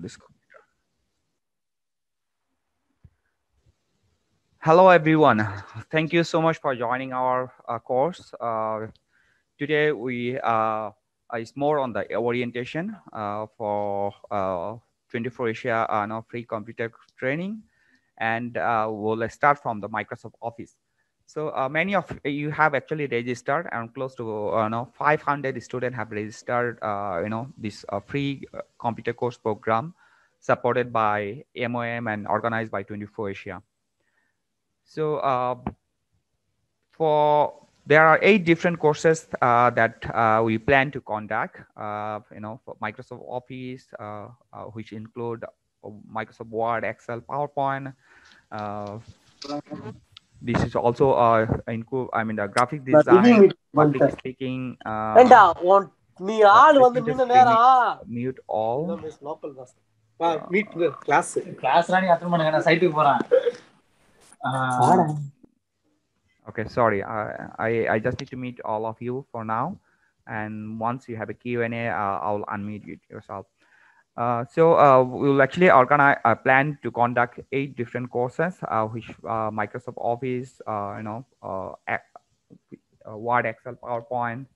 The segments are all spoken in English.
this computer. Hello, everyone. Thank you so much for joining our course. Today we is more on the orientation for 24 Asia free computer training, and we'll start from the Microsoft Office. So many of you have actually registered, and close to 500 students have registered. This free computer course program supported by MOM and organized by 24 Asia. So for there are 8 different courses that we plan to conduct. For Microsoft Office, which include Microsoft Word, Excel, PowerPoint. This is also include, the graphic design, public speaking. Let me just mute all. Meet the class. Okay, sorry. I just need to meet all of you for now, and once you have a Q&A, I'll unmute you yourself. So we will actually organize a plan to conduct 8 different courses, which Microsoft Office, Word, Excel, PowerPoint,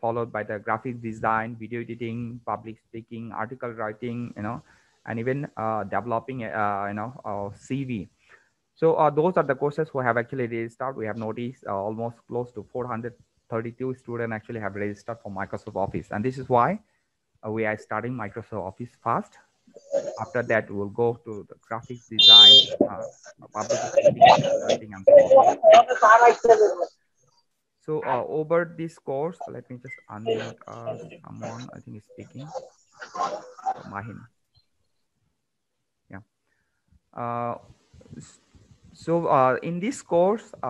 followed by the graphic design, video editing, public speaking, article writing, and even developing CV. So those are the courses who have actually registered. We have noticed almost close to 432 students actually have registered for Microsoft Office. And this is why we are starting Microsoft Office first. After that, we'll go to the graphics design, public speaking, writing, and so on. So over this course, let me just unmute someone. I think is speaking. Mahin. Yeah. So in this course, we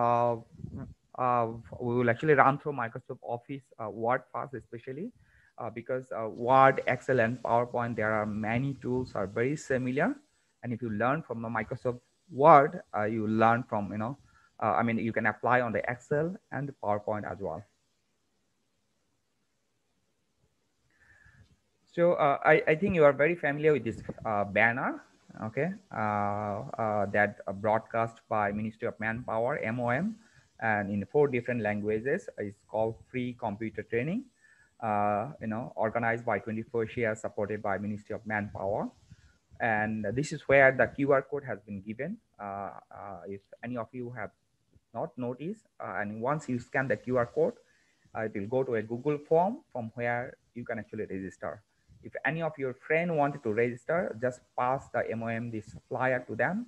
will actually run through Microsoft Office Word first, especially because Word, Excel, and PowerPoint, there are many tools are very similar. And if you learn from the Microsoft Word, you learn from, you can apply on the Excel and the PowerPoint as well. So I think you are very familiar with this banner, okay, that broadcast by Ministry of Manpower, MOM, and in 4 different languages. It's called Free Computer Training, organized by 24 Asia, supported by Ministry of Manpower. And this is where the QR code has been given. If any of you have not noticed, and once you scan the QR code, it will go to a Google form from where you can actually register. If any of your friend wanted to register, just pass the MOM this flyer to them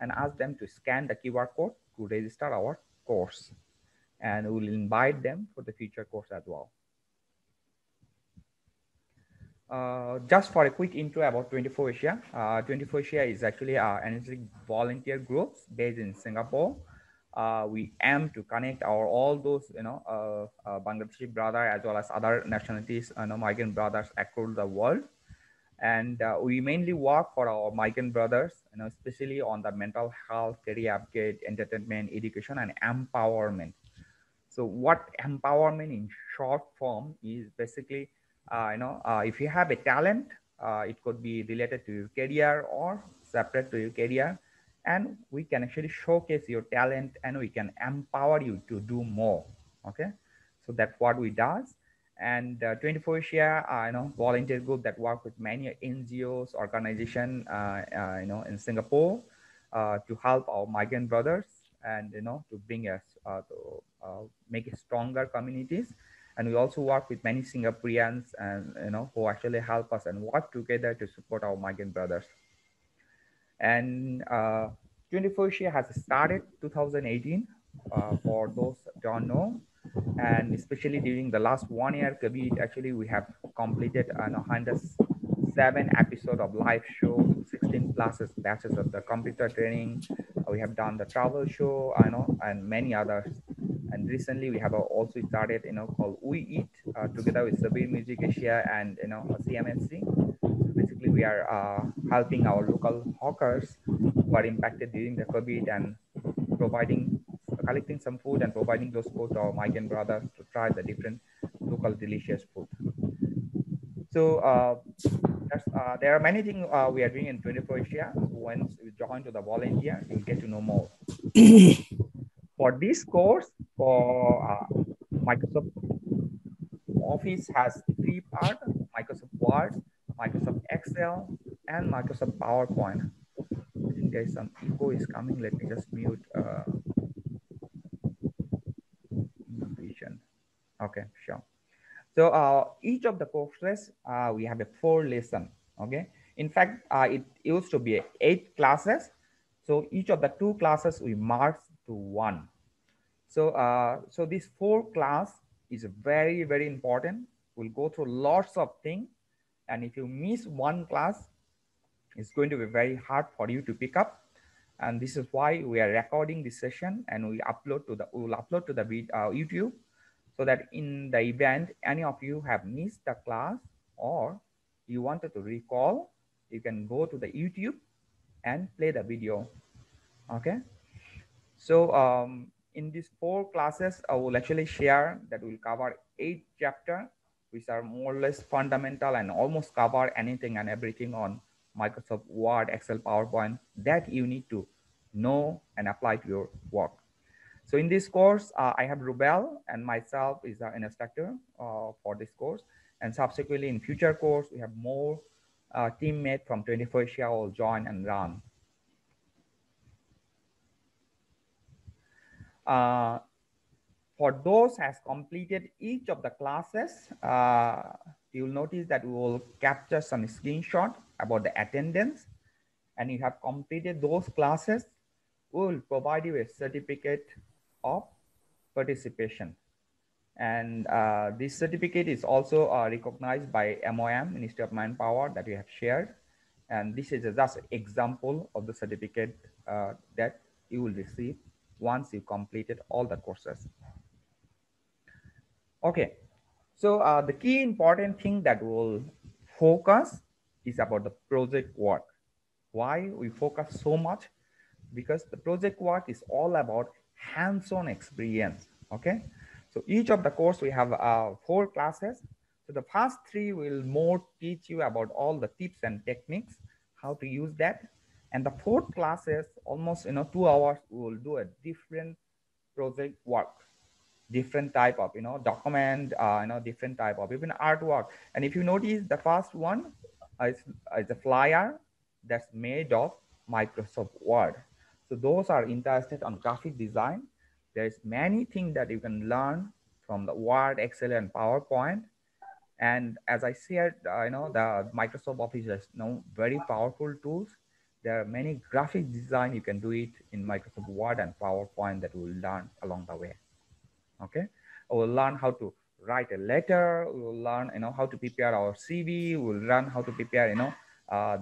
and ask them to scan the QR code to register our course. And we will invite them for the future course as well. Just for a quick intro about 24 Asia. 24 Asia is actually an energetic volunteer groups based in Singapore. We aim to connect all those Bangladeshi brothers as well as other nationalities, migrant brothers across the world. And we mainly work for our migrant brothers, especially on the mental health, career upgrade, entertainment, education, and empowerment. So what empowerment in short form is basically, if you have a talent, it could be related to your career or separate to your career, and we can actually showcase your talent and we can empower you to do more. Okay, so that's what we does. And 24 Asia, volunteer group that work with many NGOs, organization, in Singapore, to help our migrant brothers and to bring us to make stronger communities. And we also work with many Singaporeans and who actually help us and work together to support our migrant brothers. And 24 Asia has started 2018 for those don't know. And especially during the last 1 year COVID, actually we have completed 107 episodes of live show, 16 classes, batches of the computer training. We have done the travel show, and many others. And recently we have also started, called We Eat together with Sabir Music Asia and CMSC. Basically, we are helping our local hawkers who are impacted during the COVID and collecting some food and providing those food to our migrant brothers to try the different local delicious food. So there are many things we are doing in 24 Asia. Once you join to the volunteer, you'll get to know more. For this course, for Microsoft Office has three parts: Microsoft Word, Microsoft Excel, and Microsoft PowerPoint. I think there's some echo is coming. Let me just mute vision. Okay, sure. So each of the courses, we have a 4 lesson. Okay. In fact, it used to be 8 classes. So each of the 2 classes we mark to 1. So so this 4 class is very, very important. We'll go through lots of things. And if you miss one class, it's going to be very hard for you to pick up. And this is why we are recording this session and we will upload to the YouTube, so that in the event any of you have missed the class or you wanted to recall, you can go to the YouTube and play the video. Okay. So in these 4 classes, I will actually share that we'll cover 8 chapters, which are more or less fundamental and almost cover anything and everything on Microsoft Word, Excel, PowerPoint that you need to know and apply to your work. So in this course, I have Rubel and myself is an instructor for this course. And subsequently in future course, we have more teammates from 24 Asia will join and run. For those has completed each of the classes, you'll notice that we will capture some screenshot about the attendance, and you have completed those classes, we will provide you a certificate of participation. And this certificate is also recognized by MOM, Ministry of Manpower, that we have shared. And this is just an example of the certificate that you will receive once you completed all the courses. Okay, so the key important thing that we'll focus is about the project work. Why we focus so much? Because the project work is all about hands-on experience. Okay, so each of the course we have 4 classes. So the first 3 will more teach you about all the tips and techniques, how to use that. And the 4th classes, almost 2 hours, we will do a different project work, different type of document, different type of even artwork. And if you notice, the first one is a flyer that's made of Microsoft Word. So those are interested on graphic design. There's many things that you can learn from the Word, Excel, and PowerPoint. And as I said, the Microsoft Office is very powerful tools. There are many graphic design you can do it in Microsoft Word and PowerPoint that we'll learn along the way. Okay, we'll learn how to write a letter. We'll learn how to prepare our CV. We'll learn how to prepare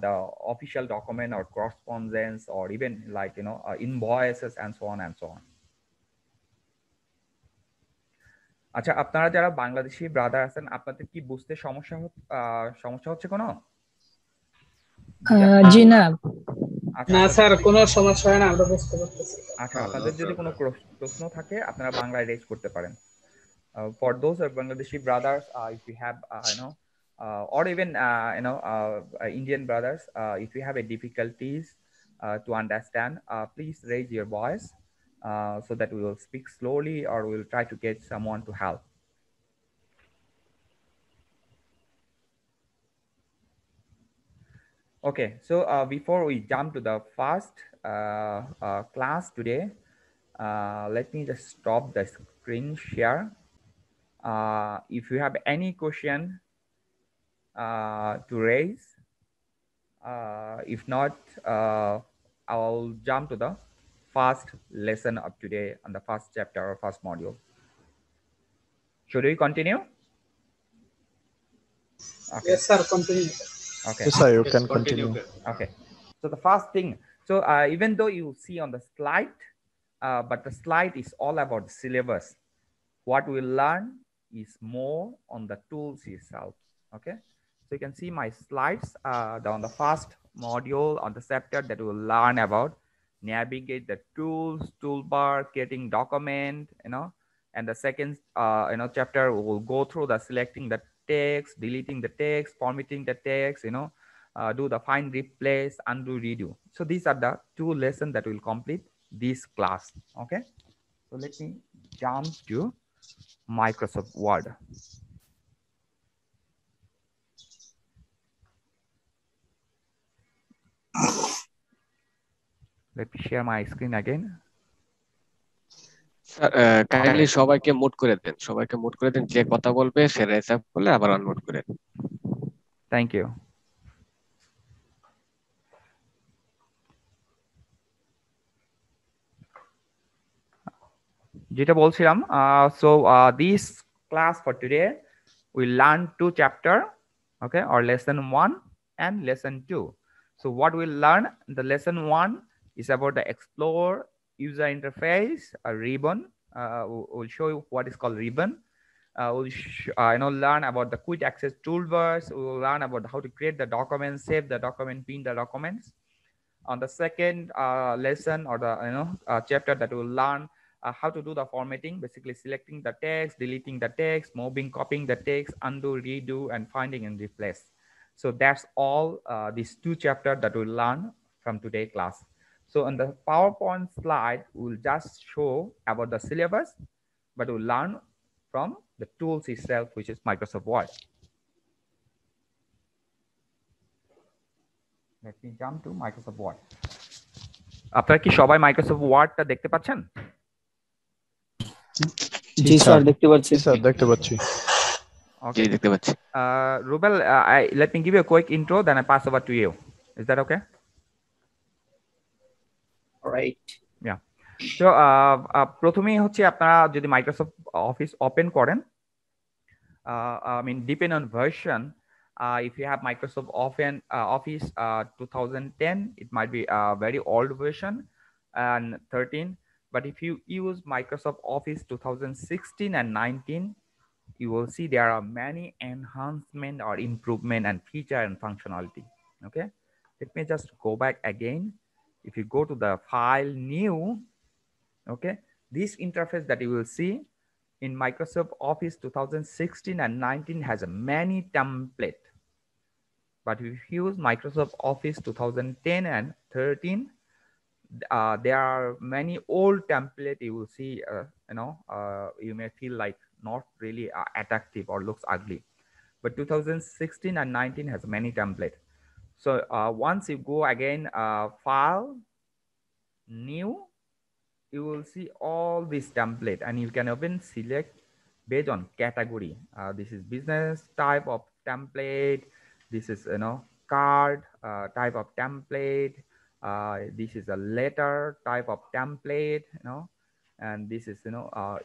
the official document or correspondence, or even like invoices and so on and so on. আচ্ছা, আপনারা যারা Bangladeshi brother আছেন, আপনাদের কি বুঝতে সমস্যা হচ্ছে কোনো? জি না। না স্যার, কোনো সমস্যা হয় না, আমরা বুঝতে পারতেছি। আচ্ছা, আপনাদের যদি কোনো প্রশ্ন থাকে আপনারা বাংলায় রেজ করতে পারেন। For those of Bangladeshi brothers, if you have or even Indian brothers, if you have a difficulties to understand, please raise your voice so that we will speak slowly, or we will try to get someone to help. Okay, so before we jump to the first class today, let me just stop the screen share. If you have any question to raise, if not, I'll jump to the first lesson of today on the first chapter or first module. Should we continue? Okay. Yes, sir, continue. Okay. Yes, sir, you can continue. Okay. So the first thing, so even though you see on the slide, but the slide is all about the syllabus. What we learn is more on the tools itself. Okay. So you can see my slides on the first module on the chapter that we'll learn about navigate the tools, toolbar, creating document, and the second chapter will go through the selecting the text, deleting the text, formatting the text, do the find, replace, undo, redo. So these are the 2 lessons that will complete this class. Okay. So let me jump to Microsoft Word. Let me share my screen again. Sir kindly সবাইকে মুট করে দেন, সবাইকে মুট করে দেন, যে কথা বলবে সে raise up করলে আবার unmute করে দেন। Thank you. যেটা বলছিলাম, so this class for today we learn 2 chapter, okay, or lesson 1 and lesson 2. So what we learn, the lesson 1 is about the explore user interface, a ribbon. We'll show you what is called ribbon. We'll learn about the quick access toolbars. We will learn about how to create the documents, save the document, pin the documents. On the second lesson, or the chapter, that we'll learn how to do the formatting, basically selecting the text, deleting the text, moving, copying the text, undo, redo, and finding and replace. So that's all these 2 chapters that we'll learn from today's class. So on the PowerPoint slide, we'll just show about the syllabus, but we'll learn from the tools itself, which is Microsoft Word. Let me jump to Microsoft Word. আপনারা কি সবাই Microsoft ওয়ার্ডটা দেখতে পাচ্ছেন? জি sir, দেখতে পাচ্ছি। Sir দেখতে পাচ্ছি। জি দেখতে পাচ্ছি। Rubel, let me give you a quick intro, then I pass over to you. Is that okay? Right. Yeah. So প্রথমেই হচ্ছে আপনারা যদি মাইক্রোসফট অফিস ওপেন করেন, I mean depend on version. If you have Microsoft Office 2010, it might be a very old version, and 13. But if you use Microsoft Office 2016 and 19, you will see there are many enhancement or improvement and feature and functionality. Okay, let me just go back again. If you go to the file, new, okay, this interface that you will see in Microsoft Office 2016 and 19 has a many template. But if you use Microsoft Office 2010 and 13, there are many old template. You will see, you may feel like not really attractive or looks ugly. But 2016 and 19 has many template. So once you go again, file, new, you will see all this template, and you can even select based on category. This is business type of template. This is card type of template. This is a letter type of template, and this is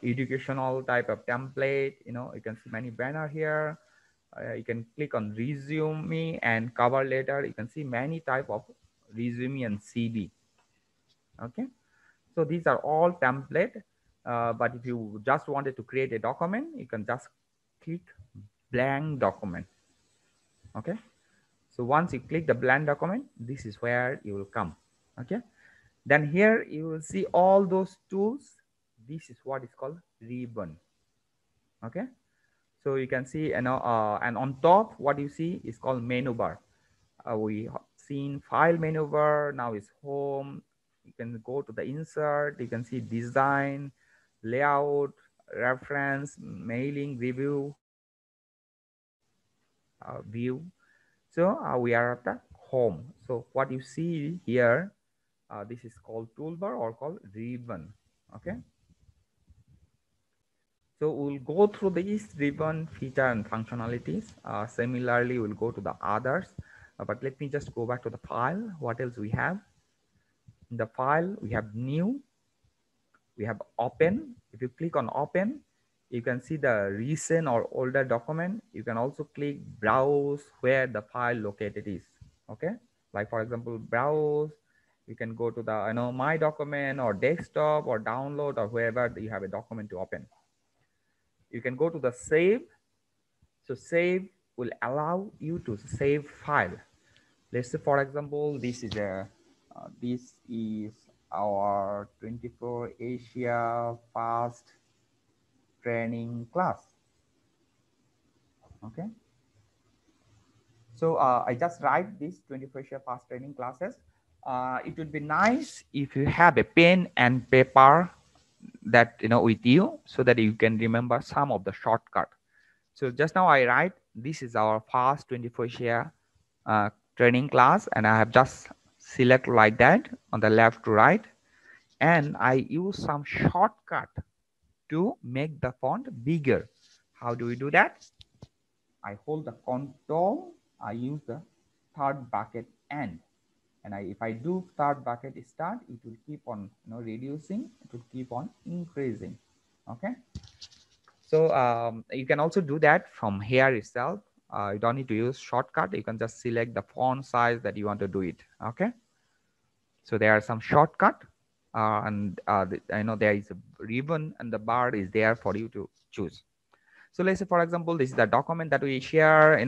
educational type of template. You can see many banner here. You can click on resume and cover letter. You can see many type of resume and CV. Okay, so these are all template. But if you just wanted to create a document, you can just click blank document. Okay, so once you click the blank document, this is where you will come. Okay, then here you will see all those tools. This is what is called ribbon. Okay, so you can see, and on top what you see is called menu bar. We have seen file menu bar, now is home. You can go to the insert, you can see design, layout, reference, mailing, review, view. So we are at the home. So what you see here, this is called toolbar or called ribbon. Okay, so we'll go through these ribbon feature and functionalities. Similarly, we'll go to the others, but let me just go back to the file. What else we have? In the file, we have new, we have open. If you click on open, you can see the recent or older document. You can also click browse where the file located is. Okay, like for example, browse, you can go to the my document or desktop or download or wherever you have a document to open. You can go to the save. So save will allow you to save file. Let's say, for example, this is our 24 Asia fast training class. Okay, So I just write these 24 share past training classes. It would be nice if you have a pen and paper that with you, so that you can remember some of the shortcut. So just now I write, this is our first 24 share training class, and I have just select like that on the left to right, and I use some shortcut to make the font bigger. How do we do that? I hold the control, I use the third bucket end, and if I do third bucket start, it will keep on reducing, it will keep on increasing. Okay, so you can also do that from here itself. You don't need to use shortcut, you can just select the font size that you want to do it. Okay, so there are some shortcut, and I know there is a ribbon and the bar is there for you to choose. So let's say, for example, this is the document that we share.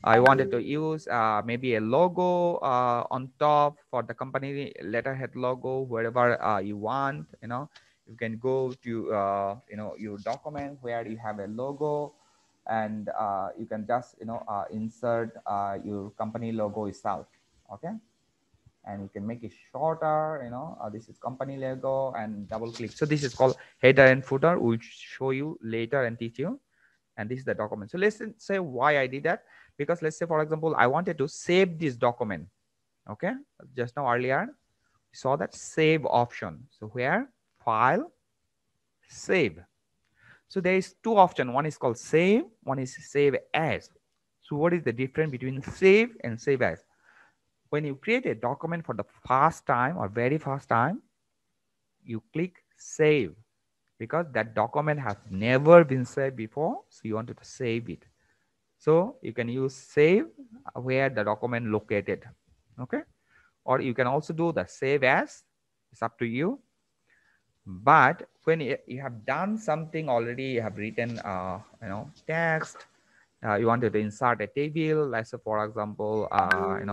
I wanted to use maybe a logo on top for the company letterhead logo, wherever you want. You can go to your document where you have a logo, and you can just insert your company logo itself. Okay, and you can make it shorter. This is company logo, and double click. So this is called header and footer. We'll show you later and teach you. And this is the document. So let's say why I did that, because let's say, for example, I wanted to save this document. Okay, just now earlier we saw that save option. So where file, save. So there is two options. One is called save, one is save as. So what is the difference between save and save as? When you create a document for the first time or very first time, you click save, because that document has never been saved before, so you wanted to save it. So you can use save where the document located. Okay, or you can also do the save as. It's up to you. But when you have done something already, you have written text, you wanted to insert a table. Let's say, for example,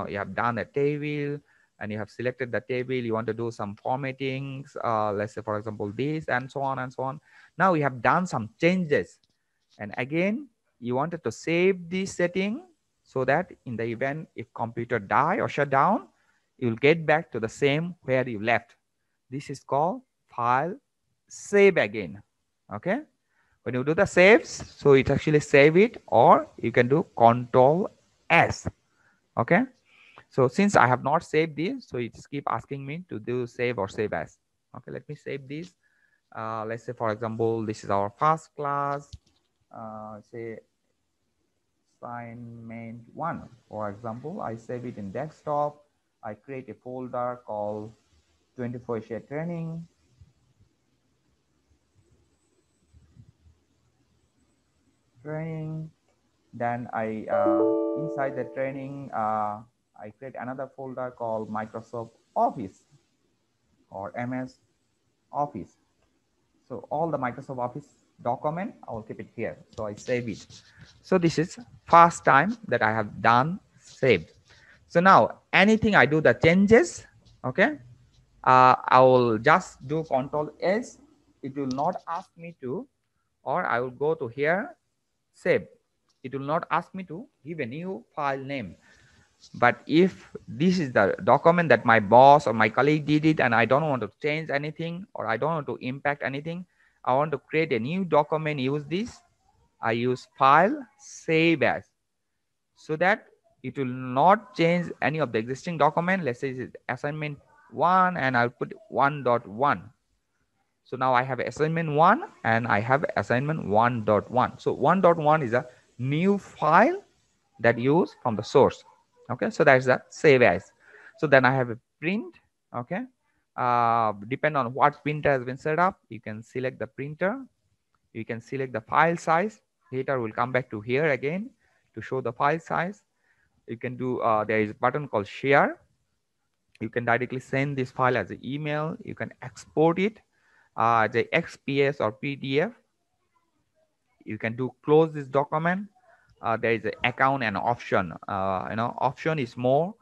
you have done a table and you have selected the table, you want to do some formattings, let's say, for example, this, and so on and so on. Now we have done some changes, and again you wanted to save this setting, so that in the event if computer die or shut down, you will get back to the same where you left. This is called file save again. Okay, when you do the saves, so it actually save it, or you can do Control S. Okay, so since I have not saved this, so it's keep asking me to do save or save as. Okay, let me save this. Let's say, for example, this is our first class, say assignment 1. For example, I save it in desktop. I create a folder called 24 share training. Then I inside the training, I create another folder called Microsoft Office or MS Office. So all the Microsoft Office document, I will keep it here. So I save it. So this is first time that I have done saved. So now anything I do the changes, okay, I will just do Control S. It will not ask me to, or I will go to here, save. It will not ask me to give a new file name. But if this is the document that my boss or my colleague did it, and I don't want to change anything, or I don't want to impact anything, I want to create a new document, use this, I use file save as, so that it will not change any of the existing document. Let's say it's assignment 1, and I'll put 1.1. So now I have assignment 1 and I have assignment 1.1. So 1.1 is a new file that use from the source. Okay, so that's the save as. So then I have a print. Okay, depend on what printer has been set up, you can select the printer, you can select the file size. Later we'll come back to here again to show the file size. You can do there is a button called share. You can directly send this file as an email. You can export it the XPS or PDF. You can do close this document. There is an account and option. Option is more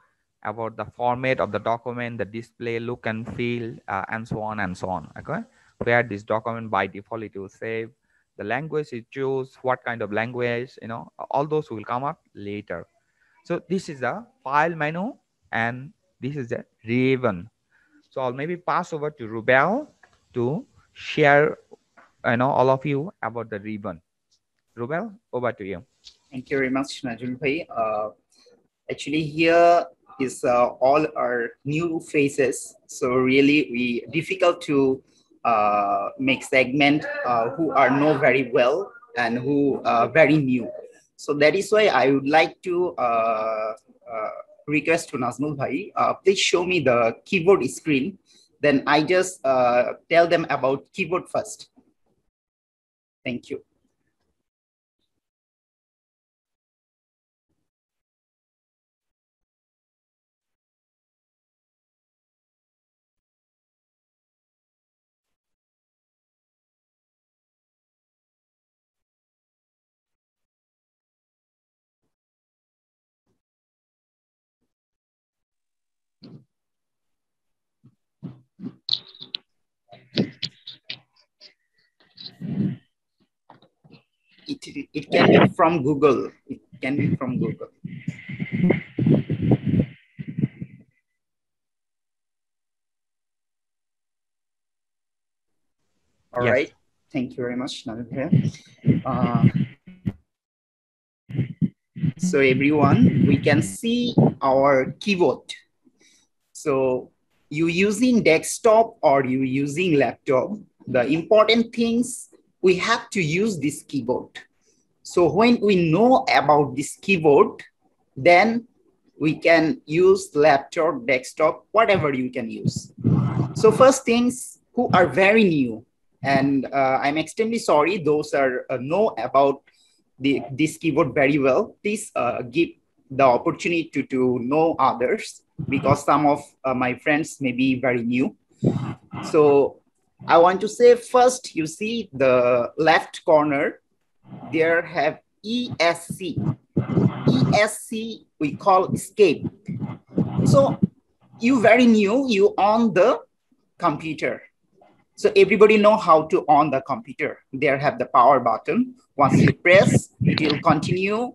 about the format of the document, the display, look and feel, and so on and so on. Okay, where this document by default it will save the language you choose, what kind of language, all those will come up later. So this is the file menu, and this is the ribbon. So I'll maybe pass over to Rubel to share, all of you about the ribbon. Rubel, over to you. Thank you very much, Najul Bhai. Actually, here is all our new faces. So really, we difficult to make segment who are know very well and who are very new. So that is why I would like to request to Nazmul Bhai, please show me the keyboard screen. Then I just tell them about keyboard first. Thank you. It can be from Google. It can be from Google. All Yes. right. Thank you very much, Navin. So everyone, we can see our keyboard. So you using desktop or you using laptop, the important things, we have to use this keyboard. So when we know about this keyboard, then we can use laptop, desktop, whatever you can use. So first things who are very new, and I'm extremely sorry, those are know about this keyboard very well. Please give the opportunity to know others, because some of my friends may be very new. So I want to say first, you see the left corner, there have ESC. ESC we call escape. So you very new, you on the computer. So everybody know how to on the computer. There have the power button. Once you press, it will continue.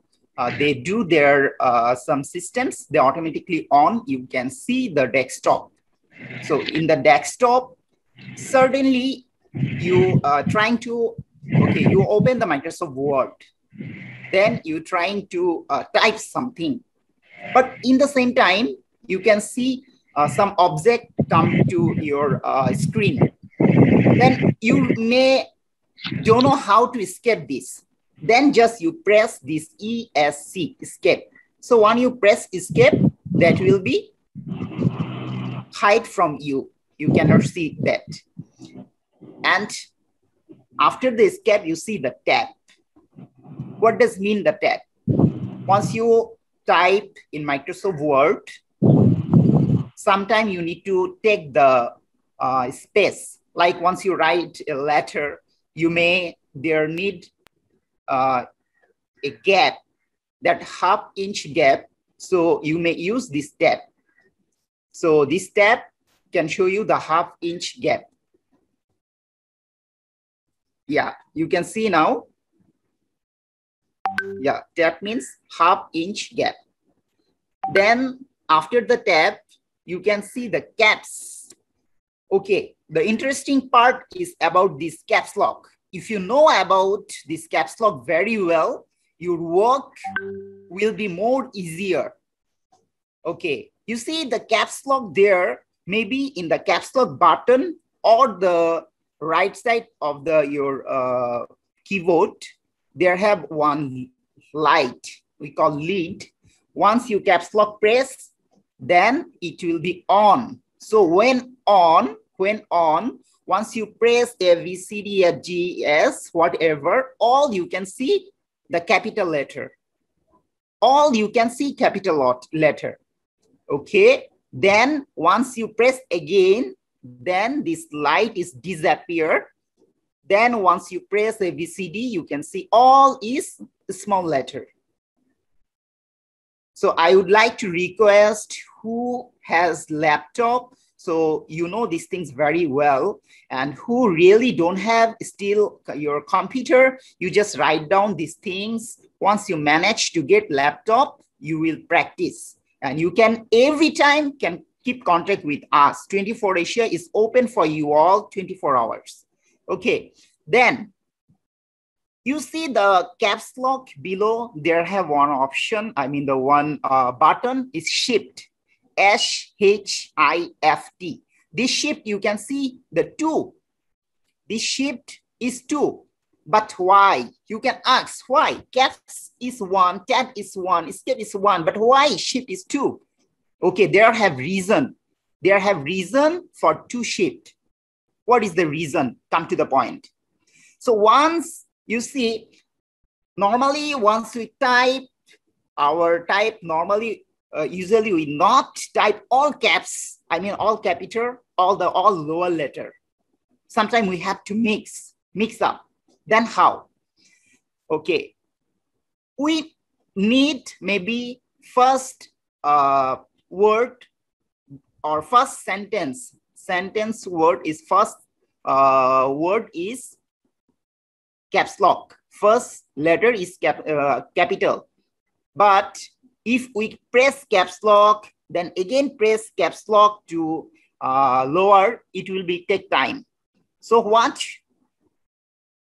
They do their some systems, they automatically on. You can see the desktop. So in the desktop, certainly you trying to, okay, you open the Microsoft Word. Then you trying to type something. But in the same time, you can see some object come to your screen. Then you may don't know how to escape this. Then just you press this ESC, escape. So when you press escape, that will be hide from you. You cannot see that. And after the escape, you see the tab. What does mean the tab? Once you type in Microsoft Word, sometimes you need to take the space. Like once you write a letter, you may there need a gap, that half-inch gap. So you may use this tab. So this tab can show you the half-inch gap. Yeah, you can see now. Yeah, that means half-inch gap. Then after the tab, you can see the caps. Okay, the interesting part is about this caps lock. If you know about this caps lock very well, your work will be more easier. Okay, you see the caps lock there, maybe in the caps lock button or the right side of your keyboard, there have one light, we call lead. Once you caps lock press, then it will be on. So when on, once you press A, B, C, D, F, G, S, whatever, all you can see the capital letter. All you can see capital letter. Okay. Then once you press again, then this light is disappear. Then once you press A, B, C, D, you can see all is small letter. So I would like to request who has laptop, so you know these things very well, and who really don't have still your computer, you just write down these things. Once you manage to get laptop, you will practice. And you can every time can keep contact with us. 24 Asia is open for you all 24 hours. Okay, then you see the caps lock below, there have one option. I mean, the one button is shift, S-H-I-F-T. This shift, you can see the 2. This shift is 2. But why? You can ask why. Caps is 1, tab is 1, escape is 1, but why shift is 2? Okay, there have reason. There have reason for 2 shift. What is the reason? Come to the point. So once you see, normally once we type, our type normally, usually we not type all caps, I mean all capital, all lower letter. Sometimes we have to mix up. Then how? Okay, we need maybe first word or first sentence. Sentence word is first word is caps lock. First letter is capital. But if we press caps lock, then again press caps lock to lower, it will be take time. So what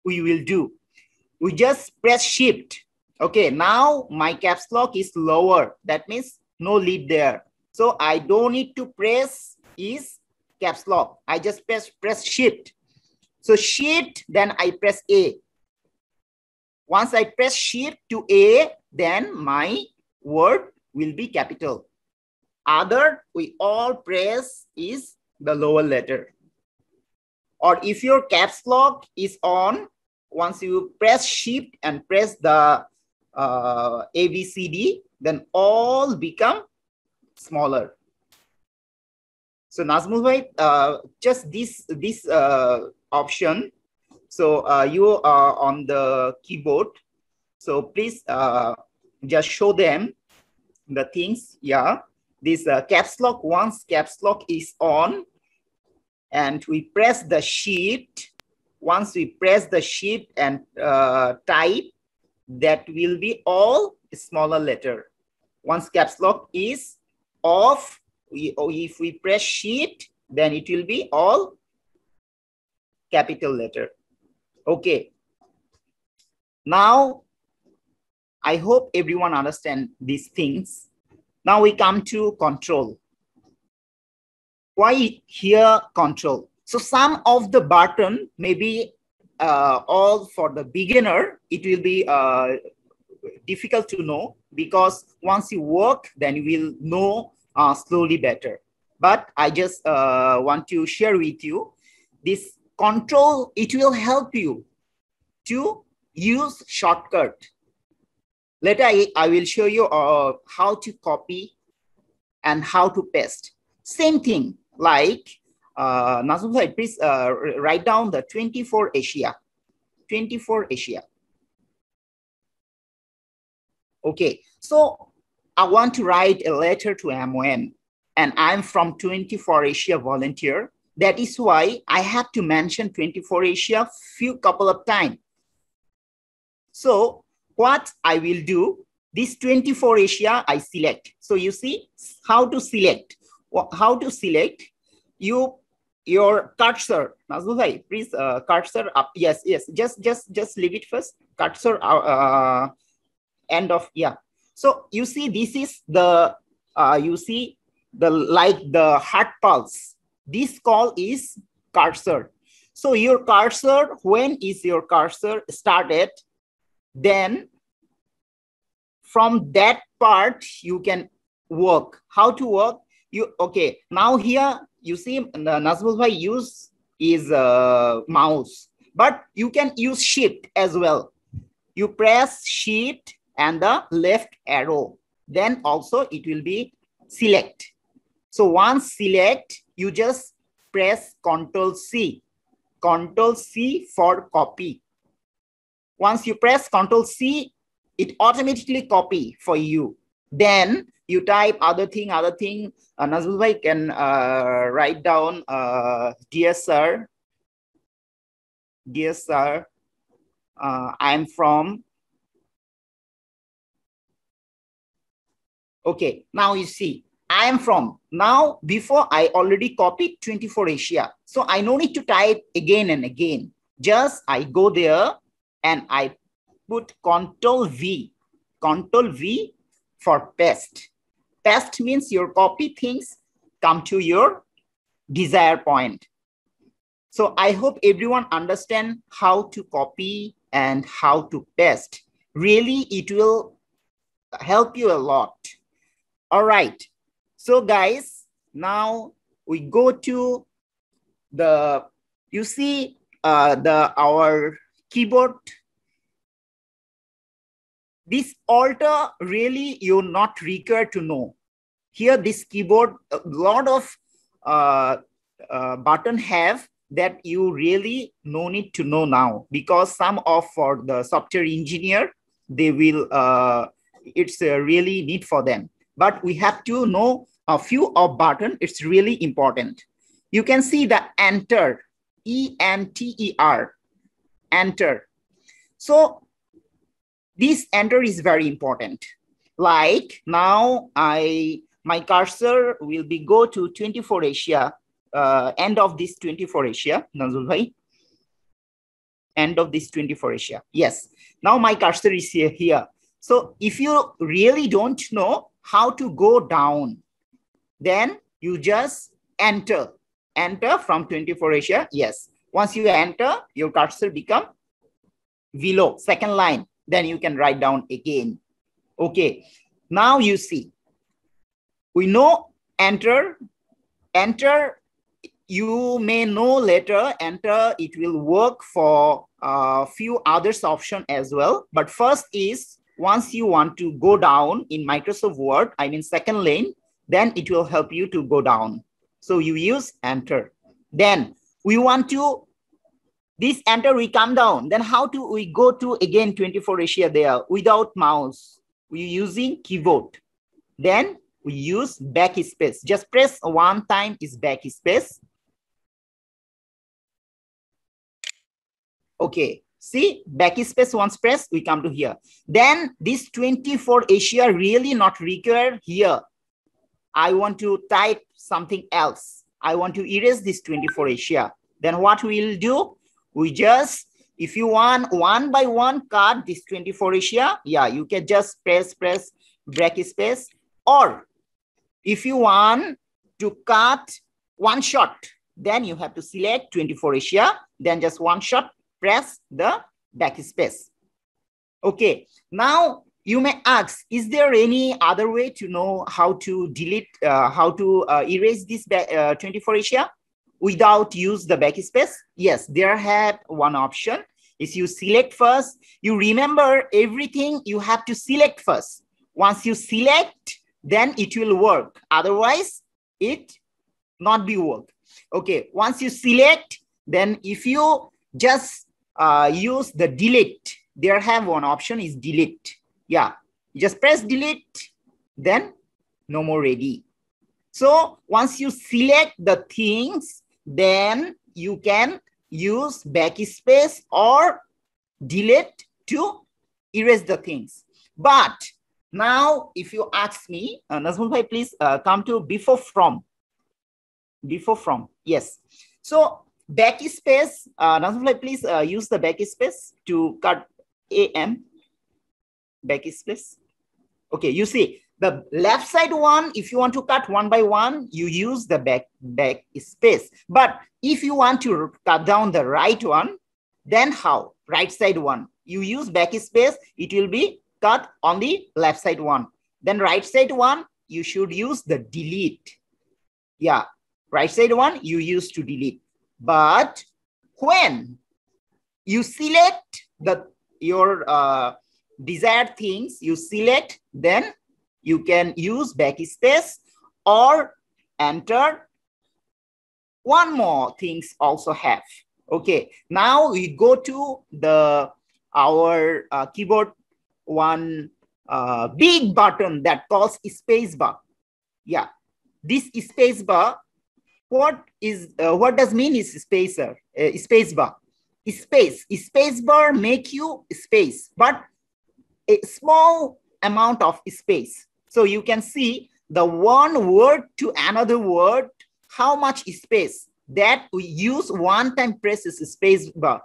we will do? We just press shift. Okay, now my caps lock is lower. That means no lead there. So I don't need to press is caps lock. I just press shift. So shift, then I press A. Once I press shift to A, then my word will be capital. Other, we all press is the lower letter. Or if your caps lock is on, once you press shift and press the A, B, C, D, then all become smaller. So Nazmul bhai, just this option. So you are on the keyboard. So please just show them the things. Yeah, this caps lock, once caps lock is on and we press the shift. Once we press the shift and type, that will be all smaller letter. Once caps lock is off, if we press shift, then it will be all capital letter. Okay. Now, I hope everyone understand these things. Now we come to control. Why here control? So some of the button maybe all for the beginner, it will be difficult to know, because once you work, then you will know slowly better. But I just want to share with you this control. It will help you to use shortcut. Later I will show you how to copy and how to paste. Same thing, like Nazmul bhai, please write down the 24 Asia. 24 Asia. Okay, so I want to write a letter to MOM, and I'm from 24 Asia volunteer. That is why I have to mention 24 Asia couple of times. So what I will do, this 24 Asia I select. So you see how to select. How to select? Your cursor, Nazmul bhai, please cursor up. Yes, just leave it first. Cursor end of, yeah. So you see this is the you see the like the heart pulse. This call is cursor. So your cursor, when is your cursor started, then from that part you can work. How to work? Okay, now here you see Nazmul bhai use is mouse, but you can use shift as well. You press shift and the left arrow, then also it will be select. So once select, you just press Ctrl C for copy. Once you press Ctrl C, it automatically copy for you. Then you type other thing. Nazmul bhai can write down, dear sir, I'm from Okay, now you see, I am from, now before I already copied 24 Asia. So I no need to type again and again. Just I go there and I put Control V for paste. Paste means your copy things come to your desired point. So I hope everyone understand how to copy and how to paste. Really, it will help you a lot. All right. So guys, now we go to the, you see our keyboard. This alter really you're not required to know. Here, this keyboard, a lot of button have that you really no need to know now, because some of for the software engineer, they will, it's really need for them. But we have to know a few of button. It's really important. You can see the enter, E-N-T-E-R, enter. So this enter is very important. Like now my cursor will be go to 24 Asia, end of this 24 Asia, Nazul bhai. End of this 24 Asia. Yes. Now my cursor is here. So if you really don't know how to go down, then you just enter from 24 Asia. Yes. Once you enter, your cursor become below second line. Then you can write down again. Okay. Now you see, we know enter. You may know later, enter, it will work for a few others option as well. But first is, once you want to go down in Microsoft Word, I mean second lane, then it will help you to go down. So you use enter. Then we want to, this enter, we come down. Then how do we go to again 24 Asia there without mouse? We're using keyboard. Then we use backspace. Just press one time is backspace. Okay, see, backspace once press, we come to here. Then this 24 Asia really not required here. I want to type something else. I want to erase this 24 Asia. Then what we'll do, we just, if you want one by one cut this 24 Asia, yeah, you can just press backspace. Or if you want to cut one shot, then you have to select 24 Asia, then just one shot, press the backspace. Okay, now you may ask, is there any other way to know how to delete, how to erase this 24 Asia without use the backspace? Yes, there have one option. Is you select first. You remember everything you have to select first. Once you select, then it will work. Otherwise, it not be work. Okay, once you select, then if you just use the delete, there have one option is delete. Yeah, you just press delete, then no more ready. So once you select the things, then you can use backspace or delete to erase the things. But now, if you ask me, Nazmul bhai, please come to before from. Before from, yes. So backspace, Nazmul bhai, please use the backspace to cut AM. Backspace. Okay, you see the left side one, if you want to cut one by one, you use the backspace. But if you want to cut down the right one, then how? Right side one, you use backspace, it will be cut on the left side one. Then right side one, you should use the delete. Yeah, right side one, you use to delete. But when you select your desired things, you select, then you can use backspace or enter. One more things also have. Okay, now we go to our keyboard, one big button that calls space bar. Yeah, this space bar, what does mean is spacer, space bar. Space bar make you space, but a small amount of space. So you can see the one word to another word, how much space that we use one time press is space bar.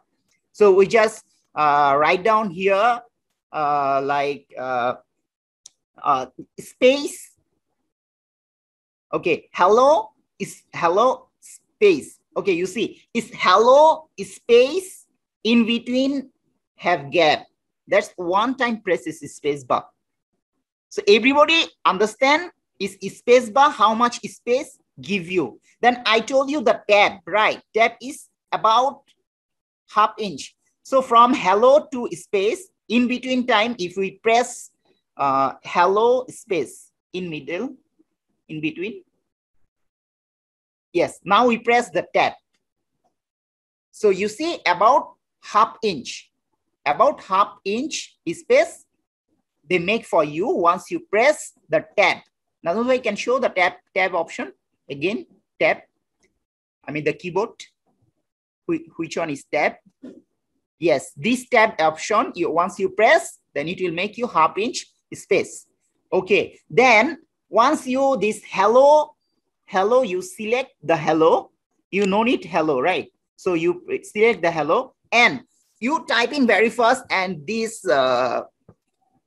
So we just write down here space. Okay, hello is hello space. Okay, you see, is hello space in between have gap. That's one time press is space bar. So everybody understand is space bar how much space give you. Then I told you the tab, right? Tab is about ½ inch. So from hello to space, in between time, if we press hello space in middle, in between. Yes, now we press the tab. So you see about ½ inch, about ½ inch space they make for you once you press the tab. Now I can show the tab option again. Tab. I mean the keyboard. Which one is tab? Yes, this tab option. Once you press, then it will make you ½ inch space. Okay. Then once you this hello, you select the hello. You no need hello, right? So you select the hello and you type in very first, and this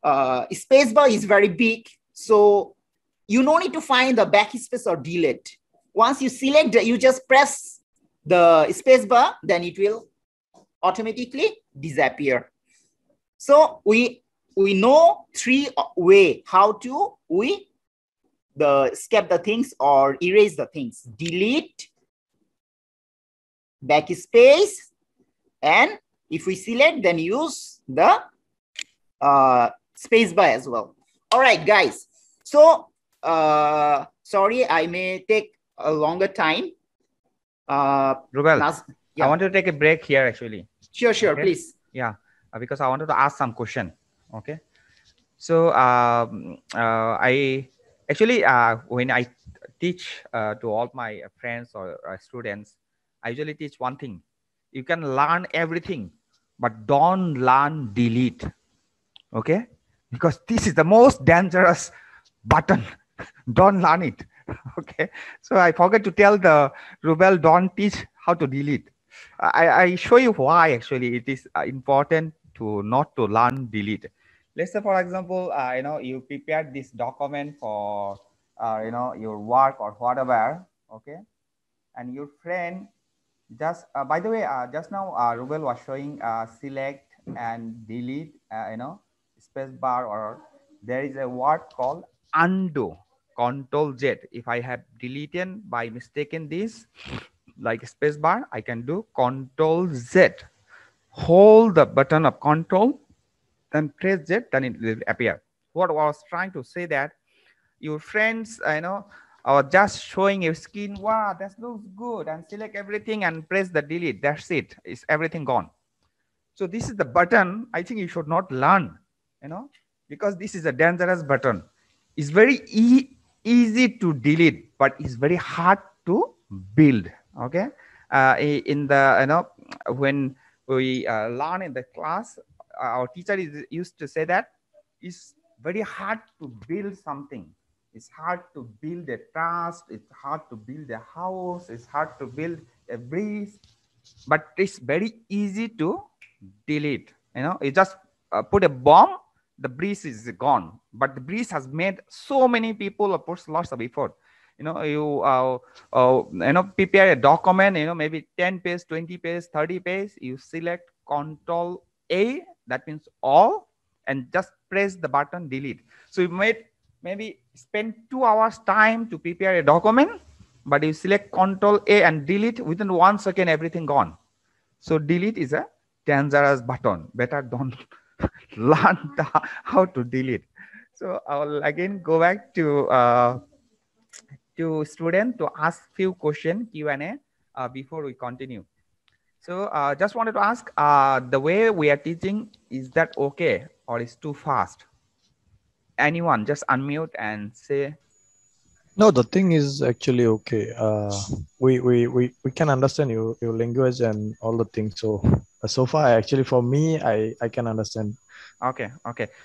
spacebar is very big, so you no need to find the backspace or delete. Once you select, you just press the spacebar, then it will automatically disappear. So we know 3 way how to escape the things or erase the things: delete, backspace, and if we select, then use the spacebar as well. All right, guys. So sorry, I may take a longer time. Rubel, yeah. I want to take a break here actually. Sure, Okay? please. Yeah, because I wanted to ask some question. Okay. So I actually when I teach to all my friends or students, I usually teach one thing: you can learn everything, but don't learn delete. Okay, because this is the most dangerous button. Don't learn it. Okay, so I forgot to tell the Rubel, don't teach how to delete. I show you why actually it is important to not to learn delete. Let's say, for example, you prepared this document for your work or whatever. Okay, and your friend just by the way, just now Rubel was showing select and delete, space bar, or there is a word called undo, Control Z. If I have deleted by mistaken this, like space bar, I can do Control Z. Hold the button of Control, then press Z, then it will appear. What I was trying to say that your friends, are just showing your skin. Wow, that looks good, and select everything and press the delete. That's it. It's everything gone. So this is the button. I think you should not learn, because this is a dangerous button. It's very easy to delete, but it's very hard to build. Okay, in the when we learn in the class, our teacher used to say that it's very hard to build something. It's hard to build a trust. It's hard to build a house. It's hard to build a bridge, but it's very easy to delete. You just put a bomb, the bridge is gone. But the bridge has made so many people, of course, lots of effort. You prepare a document, maybe 10 page, 20 page, 30 page. You select Control A, that means all, and just press the button delete. So you maybe spend 2 hours time to prepare a document, but you select Control A and delete, within 1 second everything gone. So delete is a dangerous button. Better don't learn how to delete. So I will again go back to student to ask few question Q&A before we continue. So just wanted to ask, the way we are teaching, is that okay or is too fast? Anyone just unmute and say. No, the thing is actually okay. We can understand your language and all the things. So far, actually, for me, I can understand. Okay.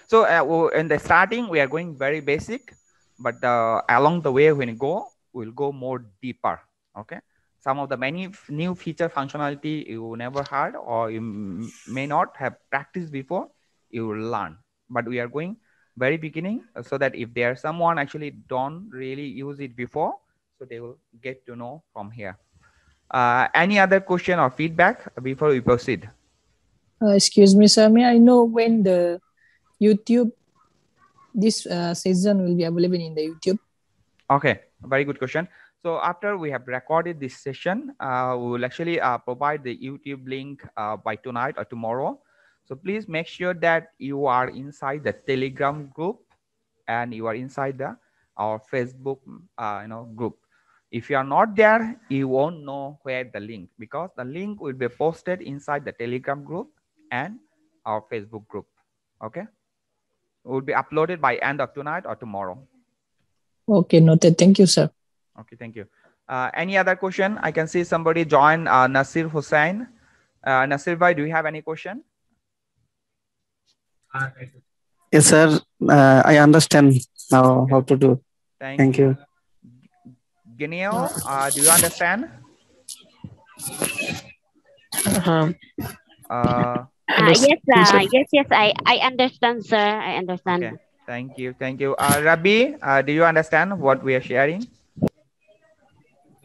So in the starting, we are going very basic. but along the way when you go, we'll go more deeper. Okay, some of the many new feature functionality you never heard or you may not have practiced before, you will learn. But we are going very beginning so that if there's someone actually don't really use it before, so they will get to know from here. Any other question or feedback before we proceed? Excuse me, sir. May I know when the YouTube this season will be available in the YouTube? Okay, very good question. So after we have recorded this session, we will actually provide the YouTube link by tonight or tomorrow. So please make sure that you are inside the Telegram group and you are inside our Facebook group. If you are not there, you won't know where the link, because the link will be posted inside the Telegram group and our Facebook group. Okay, it will be uploaded by end of tonight or tomorrow. Okay, noted. Thank you, sir. Okay, thank you. Any other question? I can see somebody join, Nasir Hussain. Nasir bhai, do you have any question? Yes, sir. I understand now how to do. Thank you. Gineo, do you understand? Yes, I understand, sir. I understand. Okay, thank you. Rabi, do you understand what we are sharing?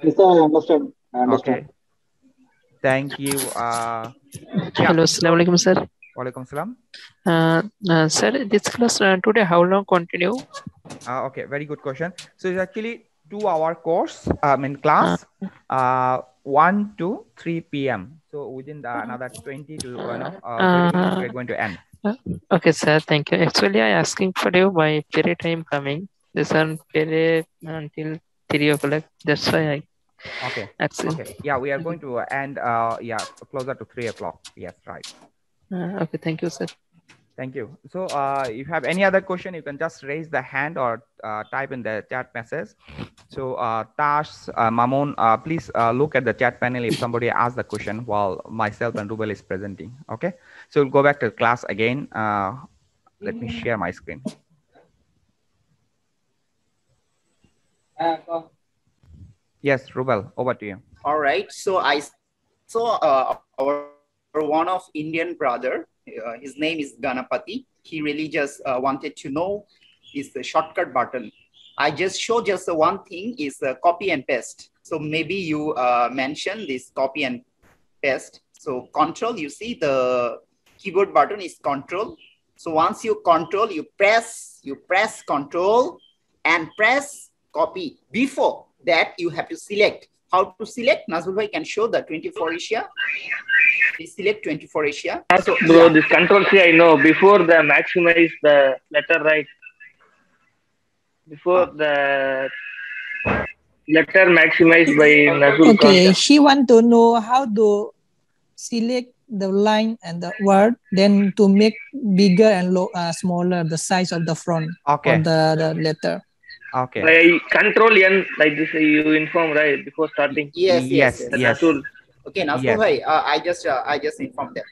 Yes, sir, I understand. Okay, thank you. Hello, assalamu alaikum, sir. Walaikum salam. Sir, this class today how long continue? Okay, very good question. So it's actually 2-hour course in class, 1 to 3 p.m. So within another 20 to 30 minutes, we're going to end. Okay, sir. Thank you. Actually, I asking for you my period time coming. This one period until 3 o'clock. That's why I. Okay. Actually. Okay. Yeah, we are going to end. Closer to 3 o'clock. Yes, right. Okay. Thank you, sir. Thank you. So if you have any other question, you can just raise the hand or type in the chat message. So Tash, Mamun, please look at the chat panel if somebody asks the question while myself and Rubel is presenting. Okay. So we'll go back to class again. Let me share my screen. Yes, Rubel, over to you. All right. So I saw our one of Indian brother. His name is Ganapati. He really just wanted to know is the shortcut button. I just showed just one thing is copy and paste. So maybe you mentioned this copy and paste. So control, you see the keyboard button is control. So once you control, you press control and press copy. Before that, you have to select. How to select? Nazul bhai can show the 24 Asia. Please select 24 Asia. So, bro, this control C I know. Before the maximize the letter right. Before the letter maximized by Nazul. Okay, she want to know how to select the line and the word, then to make bigger and smaller the size of the font or the letter. Okay. Like control N like this you inform right before starting. Yes. Nazul. Okay, Nazul bhai, I just informed them.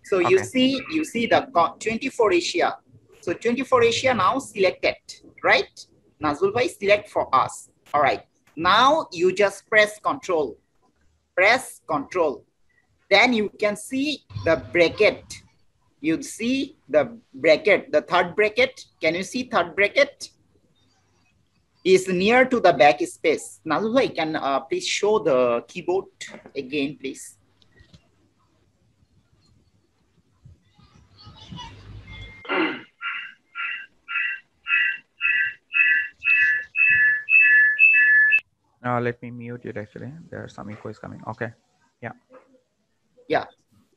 So you see the 24 Asia. So 24 Asia now selected, right? Nazul bhai select for us. All right. Now you just press control. Press control. Then you can see the bracket. You see the bracket, the third bracket. Can you see third bracket? Is near to the backspace. Nazul bhai, can please show the keyboard again, please. Let me mute it actually. There's some echo is coming. Okay. Yeah.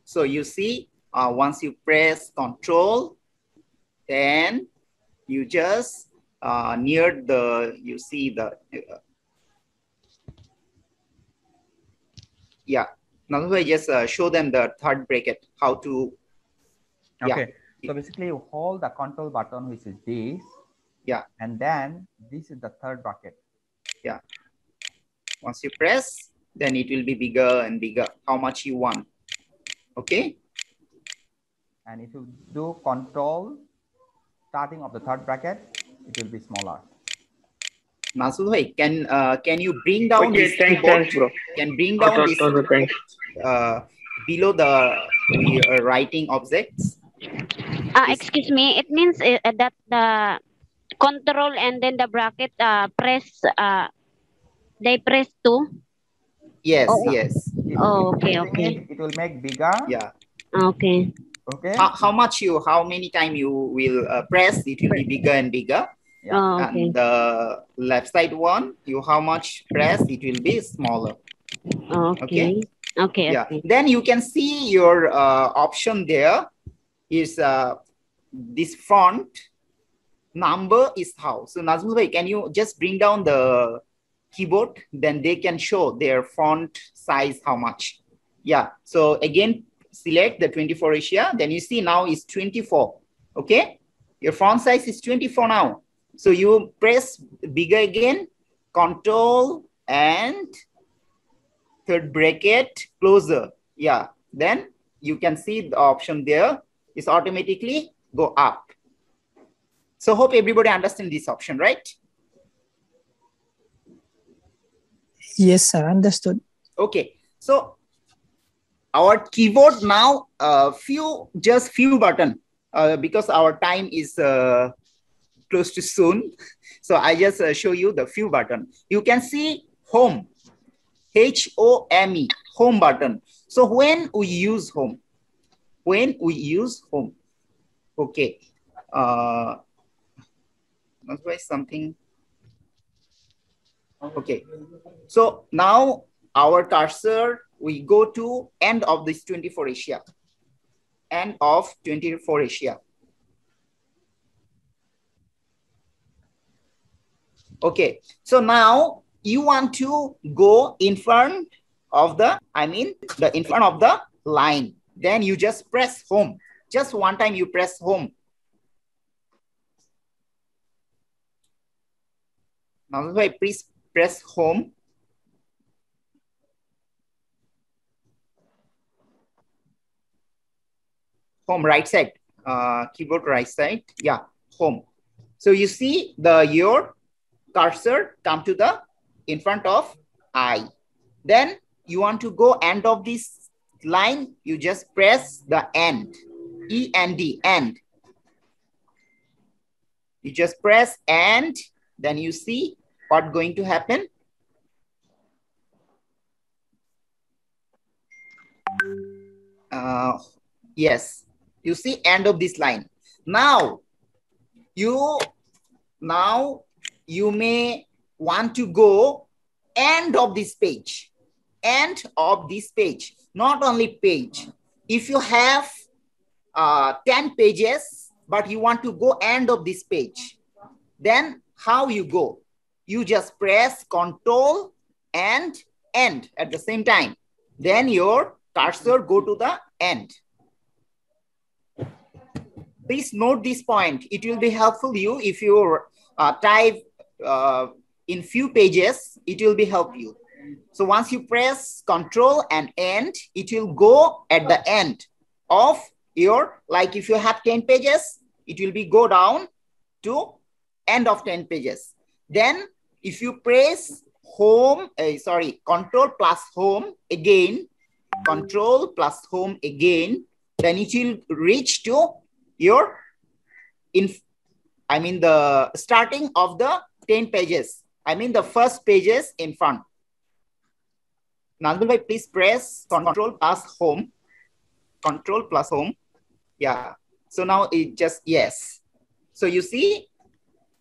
So you see, once you press control, then you just near the, you see the, Now I just show them the third bracket, how to. Okay. So basically you hold the control button, which is this. Yeah. And then this is the third bracket. Yeah. Once you press, then it will be bigger and bigger, how much you want. Okay. And if you do control starting of the third bracket, it will be smaller. Masood bhai, can you bring down Okay, this thanks, keyboard? thanks, bro. Can bring down this Thanks. below the writing objects? Excuse me. It means that the control and then the bracket press. They press two. Yes, Oh, yes. oh, okay, okay. It will make bigger. Yeah. Okay. Okay. How many time you will press, it will be bigger and bigger. Yeah. Oh, okay. And the left side one, how much press, it will be smaller. Okay. Okay. Yeah. Okay. Then you can see your option there is this font number is how. So Nazmul bhai, can you just bring down the keyboard? Then they can show their font size how much. Yeah. So again, select the 24 Asia. Then you see now is 24. Okay. Your font size is 24 now. So you press bigger again, control and third bracket closer. Yeah. Then you can see the option there is automatically go up. So hope everybody understands this option, right? Yes, sir. Understood. Okay. So our keyboard now, just few button because our time is close to soon. So I just show you the few button. You can see home, H-O-M-E, home button. So when we use home, okay. Must be something. Okay. So now our cursor, we go to end of this 24 Asia. End of 24 Asia. Okay. So now you want to go in front of the, in front of the line. Then you just press home. Just one time you press home. Now if I please press home. Home right side, keyboard right side. Yeah, home. So you see your cursor come to the in front of I. Then you want to go end of this line. You just press the end, E-N-D, end. You just press end. Then you see what going to happen. Yes, you see end of this line. Now you may want to go end of this page. End of this page, not only page. If you have 10 pages, but you want to go end of this page, then how you go? You just press Control and end at the same time. Then your cursor go to the end. Please note this point. It will be helpful you if you type in few pages, it will be help you. So once you press Control and end, it will go at the end of your, like if you have 10 pages, it will be go down to end of 10 pages. Then if you press Control plus home again, Control plus home again, then it will reach to your the starting of the 10 pages. The first pages in front. Nazmul bhai, please press Control plus home. Control plus home. Yeah. So now it just, yes. So you see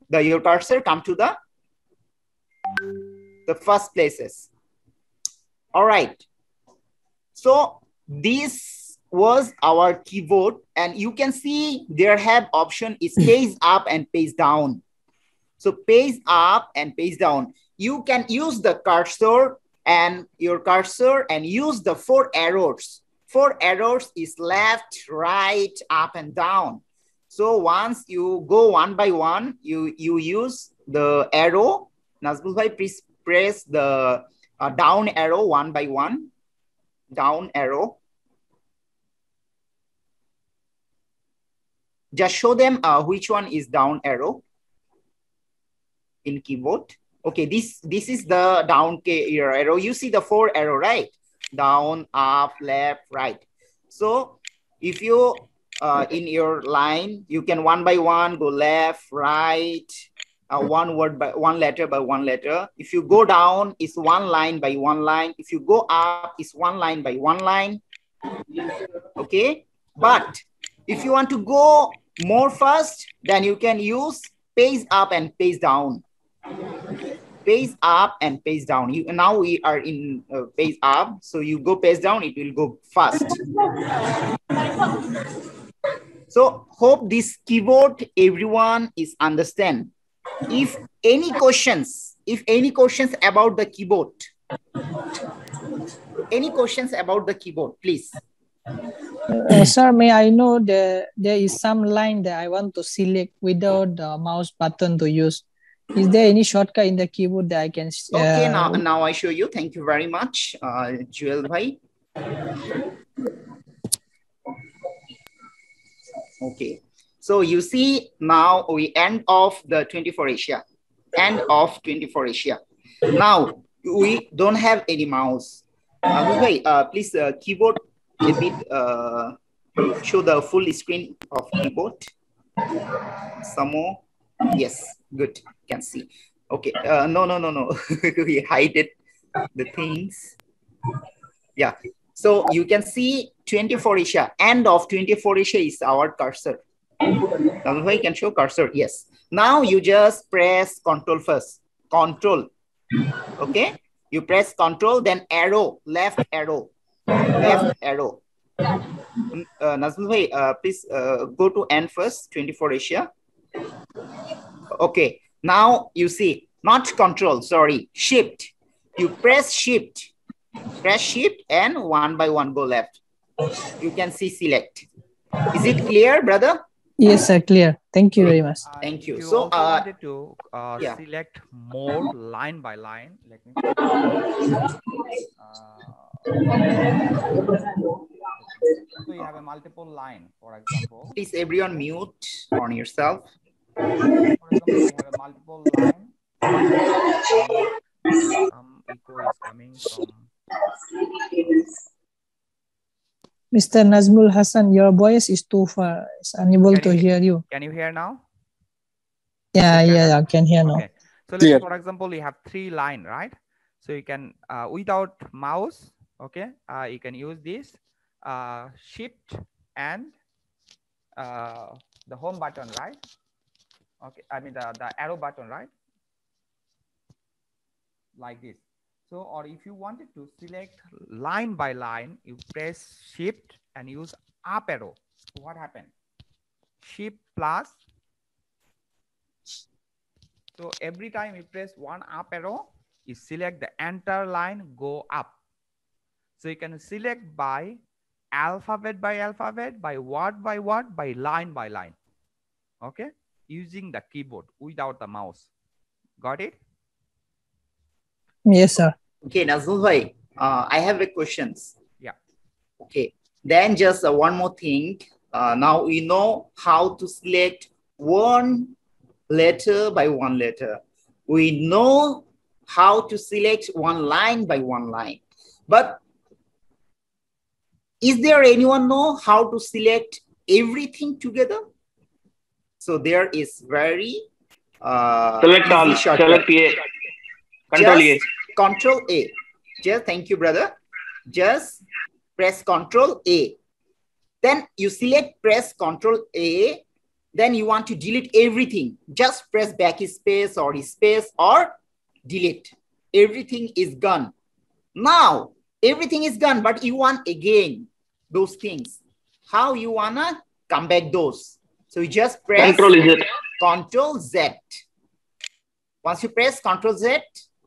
your cursor come to the first places. All right. So this was our keyboard, and you can see there have option is page up and page down. So page up and page down. You can use the cursor and your cursor and use the 4 arrows. 4 arrows is left, right, up, and down. So once you go one by one, you use the arrow. Nazmul bhai, please press the down arrow one by one. Down arrow. Just show them which one is down arrow in keyboard. Okay, this is the down arrow. You see the 4 arrow, right? Down, up, left, right. So if you in your line, you can one by one go left, right, one word by one letter by one letter. If you go down, it's one line by one line. If you go up, it's one line by one line. Okay, but if you want to go more fast, then you can use page up and page down. Page up and page down. Now we are in page up, so you go page down, it will go fast. So hope this keyboard everyone is understand. If any questions about the keyboard, please. Sir, may I know there is some line that I want to select without the mouse button to use. Is there any shortcut in the keyboard that I can? Okay, now I show you. Thank you very much, Jewel bhai. Okay, so you see now we end of the 24 Asia. End of 24 Asia. Now we don't have any mouse. Please keyboard a bit. Show the full screen of keyboard. Some more. Yes, good. Can see. Okay. No. We hide it. The things. Yeah. So you can see 24 Asia. End of 24 Asia is our cursor. Now I can show cursor. Yes. Now you just press Control first. Control. Okay. You press Control, then arrow, left arrow, left arrow. Nazmul bhai, please go to end first, 24 Asia. Okay. Now you see, not Control, sorry, Shift. You press Shift, and one by one go left. You can see select. Is it clear, brother? Yes, sir, clear. Thank you very much. Thank you. If you So also wanted to select more line by line, let me so you have a multiple line, for example. Please everyone mute on yourself. For example, we have a multiple line. Some echo is coming from Mr. Nazmul Hassan, your voice is too far. It's unable to hear you. Can you hear now? Yeah, I can hear now. Okay. So let's say, for example, you have 3 line, right? So you can, without mouse, okay, you can use this Shift and the home button, right? Okay, I mean the arrow button, right? Like this. So, or if you wanted to select line by line, you press Shift and use up arrow. What happened? Shift plus. So every time you press one up arrow, you select the entire line, go up. So you can select by alphabet, by word, by line. Okay, using the keyboard without the mouse. Got it? Yes, sir. Okay, Nazmul bhai, I have a questions. Yeah. Okay, then just one more thing. Now we know how to select one letter by one letter. We know how to select one line by one line. But is there anyone know how to select everything together? So there is very select all. Select A. Control A. Control A. Just thank you, brother. Just press Control A. Then you select press Control A. Then you want to delete everything. Just press backspace or space or delete. Everything is gone. Now everything is gone, but you want again those things. How you wanna come back those? So you just press Control Z. Once you press Control Z,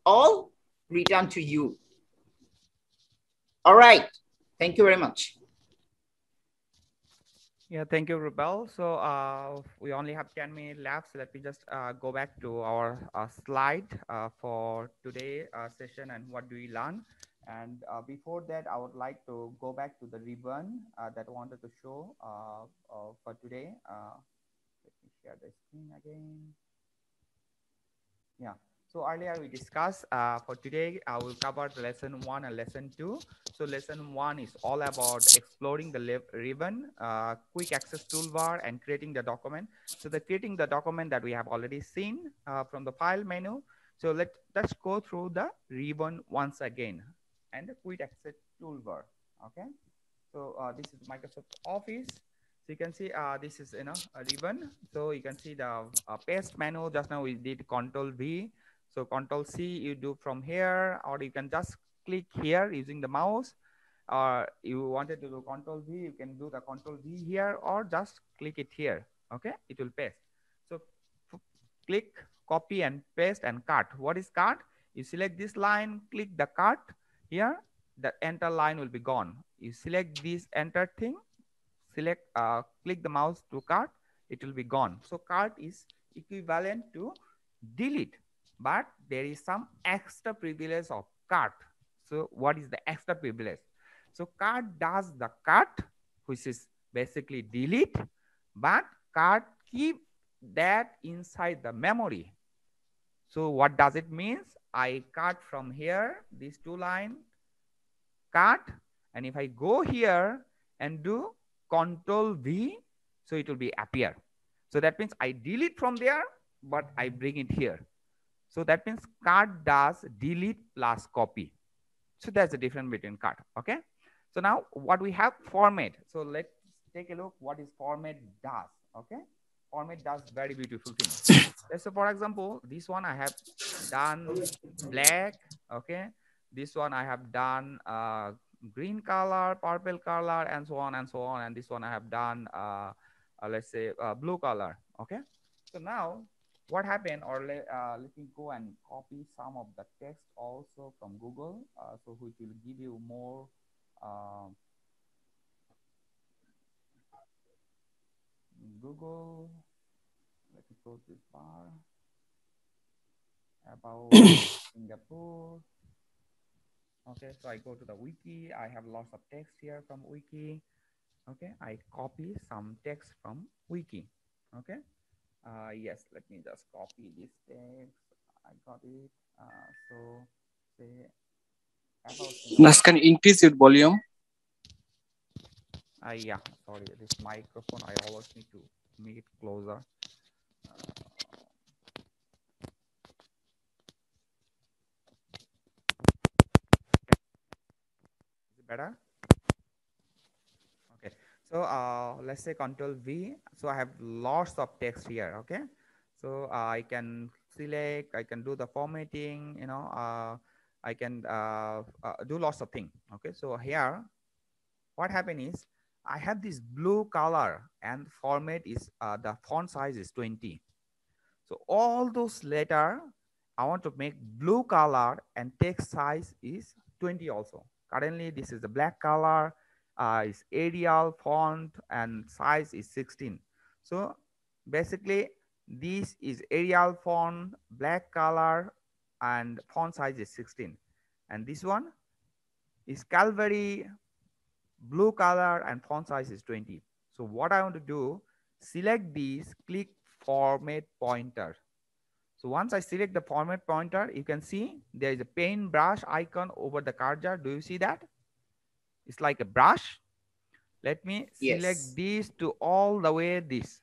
all return to you. All right. Thank you very much. Yeah, thank you, Rubel. So we only have 10 minutes left. So let me just go back to our slide for today's session and what do we learn. And before that, I would like to go back to the ribbon that I wanted to show for today. Let me share the screen again. Yeah. So earlier we discussed for today, I will cover the lesson 1 and lesson 2. So lesson 1 is all about exploring the ribbon, quick access toolbar, and creating the document. So the creating the document that we have already seen from the file menu. So let's go through the ribbon once again and the quick access toolbar. Okay. So this is Microsoft Office. So you can see this is a ribbon. So you can see the paste menu. Just now we did Control V. So Control C you do from here, or you can just click here using the mouse. Or you wanted to do Control V, you can do the Control V here, or just click it here. Okay, it will paste. So click, copy and paste and cut. What is cut? You select this line, click the cut here. The enter line will be gone. You select this enter thing, select click the mouse to cut, it will be gone. So cut is equivalent to delete, but there is some extra privilege of cut. So what is the extra privilege? So cut does the cut, which is basically delete, but cut keep that inside the memory. So what does it means? I cut from here, these two lines, cut, and if I go here and do Control V, so it will be appear. So that means I delete from there, but I bring it here. So that means cut does delete plus copy. So that's the difference between cut. Okay. So now what we have, format. So let's take a look what is format does. Okay. Format does very beautiful thing. So for example, this one I have done black. Okay. This one I have done green color, purple color, and so on and so on. And this one I have done, let's say, blue color. Okay. So now what happened, or let me go and copy some of the text also from Google, so which will give you more Google. Let me close this bar about Singapore. Okay, so I go to the wiki. I have lots of text here from wiki. Okay, I copy some text from wiki. Okay, yes, let me just copy this text. I got it. So say about Nas, can you increase your volume? Yeah, sorry, this microphone I always need to make it closer. Is it better? Okay, so let's say Control V. So I have lots of text here. Okay, so I can select, I can do the formatting, I can do lots of things. Okay, so here what happened is I have this blue color and format is the font size is 20. So all those letter I want to make blue color and text size is 20 also. Currently this is the black color, is Arial font and size is 16. So basically this is Arial font, black color, and font size is 16. And this one is Calvary, blue color, and font size is 20. So what I want to do, select these, click format pointer. So once I select the format pointer, you can see there is a paintbrush icon over the cursor. Do you see that? It's like a brush. Let me select this to all the way this.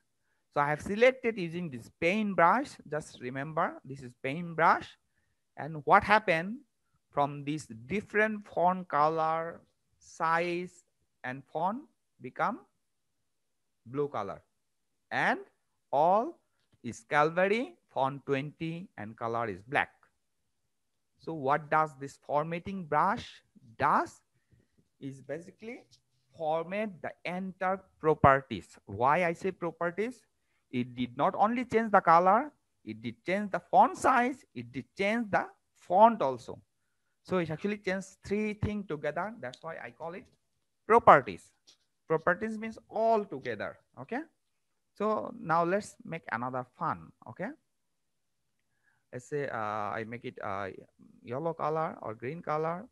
So I have selected using this paintbrush. Just remember, this is paintbrush. And what happened from this different font color, size, and font become blue color. And all is Calvary, font 20, and color is black. So what does this formatting brush does is basically format the entire properties. Why I say properties? It did not only change the color, it did change the font size, it did change the font also. So it actually changed three things together. That's why I call it properties. Properties means all together. Okay. So now let's make another fun. Okay. Let's say I make it yellow color or green color.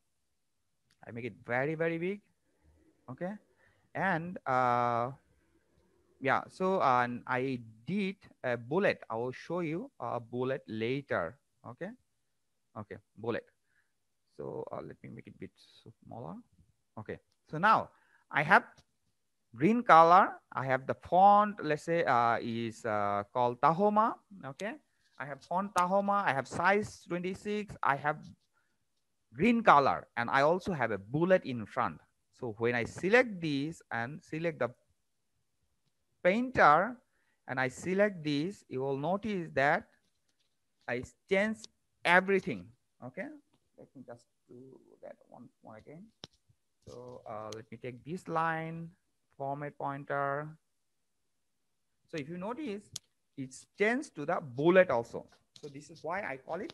I make it very, very big. Okay. And yeah, so I did a bullet. I will show you a bullet later. Okay. Okay, bullet. So let me make it a bit smaller. Okay, so now I have green color. I have the font, let's say is called Tahoma. Okay, I have font Tahoma. I have size 26. I have green color, and I also have a bullet in front. So when I select this and select the painter and I select this, you will notice that I change everything. Okay, let me just do that once more again. So let me take this line, format pointer. So if you notice, it's changed to the bullet also. So this is why I call it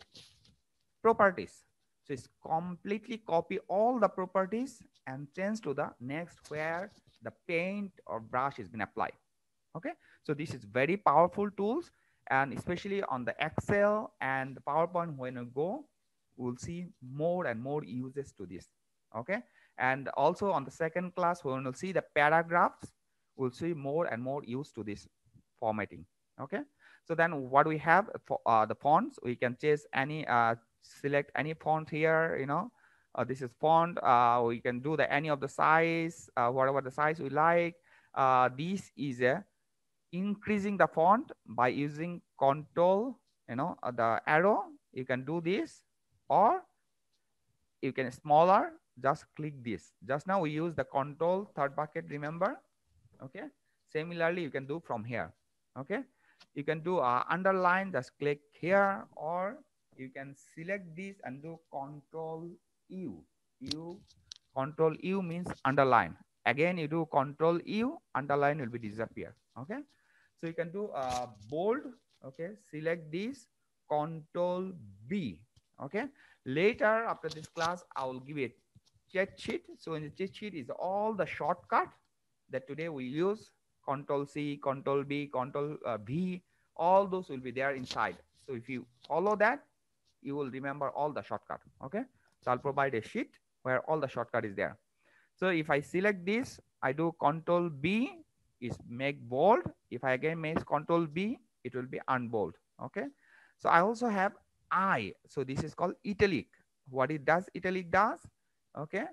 properties. So it's completely copy all the properties and change to the next where the paint or brush has been applied. Okay, so this is very powerful tools, and especially on the Excel and the PowerPoint, when you go, we'll see more and more uses to this. Okay, and also on the second class, when we'll see the paragraphs, we'll see more and more use to this formatting. Okay, so then what we have for the fonts, we can choose any select any font here. This is font. We can do the any of the size, whatever the size we like. This is a increasing the font by using control, the arrow. You can do this, or you can smaller, just click this. Just now we use the control third bucket, remember? Okay, similarly you can do from here. Okay, you can do underline, just click here, or you can select this and do control U. Control U means underline. Again you do control U, underline will be disappear. Okay, so you can do bold. Okay, select this, control B. Okay, later after this class I will give it cheat sheet. So in the cheat sheet is all the shortcut that today we use. Control C, control B, control V, all those will be there inside. So if you follow that, you will remember all the shortcut. Okay, so I'll provide a sheet where all the shortcut is there. So if I select this, I do control B, is make bold. If I again make control B, it will be unbold. Okay, so I also have I. So this is called italic. What it does, italic does. Okay,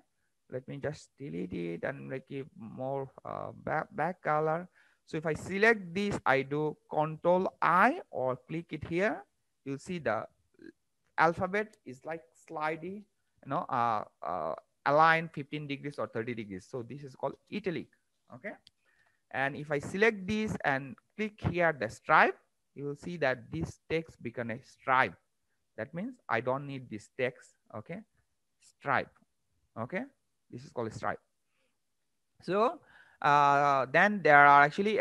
let me just delete it and make it more back color. So if I select this, I do control I or click it here. You'll see the alphabet is like sliding, align 15 degrees or 30 degrees. So this is called italic. Okay, and if I select this and click here the stripe, you will see that this text become a stripe. That means I don't need this text. Okay, stripe. Okay, this is called a stripe. So then there are actually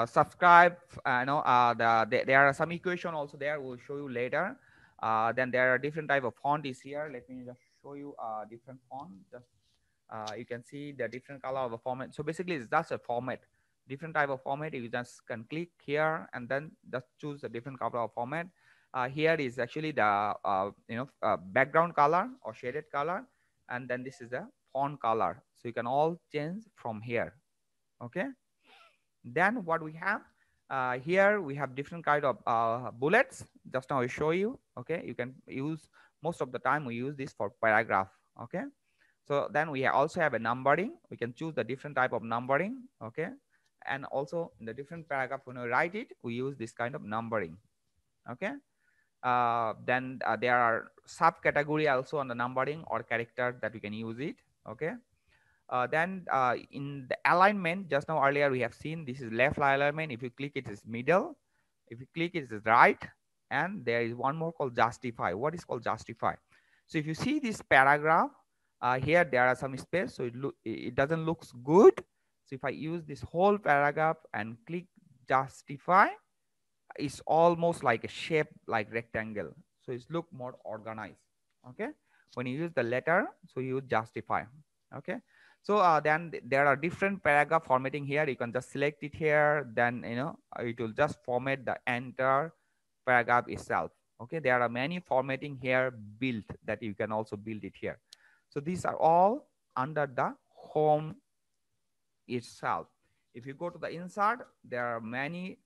subscribe. There are some equation also there. We'll show you later. Then there are different type of font is here. Let me just show you different font. Just you can see the different color of the format. So basically, it's just a format. Different type of format. You just can click here and then just choose a different color of format. Here is actually the background color or shaded color, and then this is the font color. So you can all change from here. Okay. Then what we have here, we have different kind of bullets. Just now I show you. Okay, you can use, most of the time we use this for paragraph. Okay, so then we also have a numbering. We can choose the different type of numbering. Okay, and also in the different paragraph when we write it, we use this kind of numbering. Okay, then there are subcategory also on the numbering or character that we can use it. Okay, then in the alignment, just now earlier we have seen this is left alignment. If you click it is middle, if you click it is right, and there is one more called justify. What is called justify? So if you see this paragraph here, there are some space, so it doesn't looks good. So if I use this whole paragraph and click justify, it's almost like a shape like rectangle, so it's look more organized. Okay, when you use the letter, so you justify. Okay, so then there are different paragraph formatting here. You can just select it here, then it will just format the entire paragraph itself. Okay, there are many formatting here built that you can also build it here. So these are all under the home itself. If you go to the insert, there are many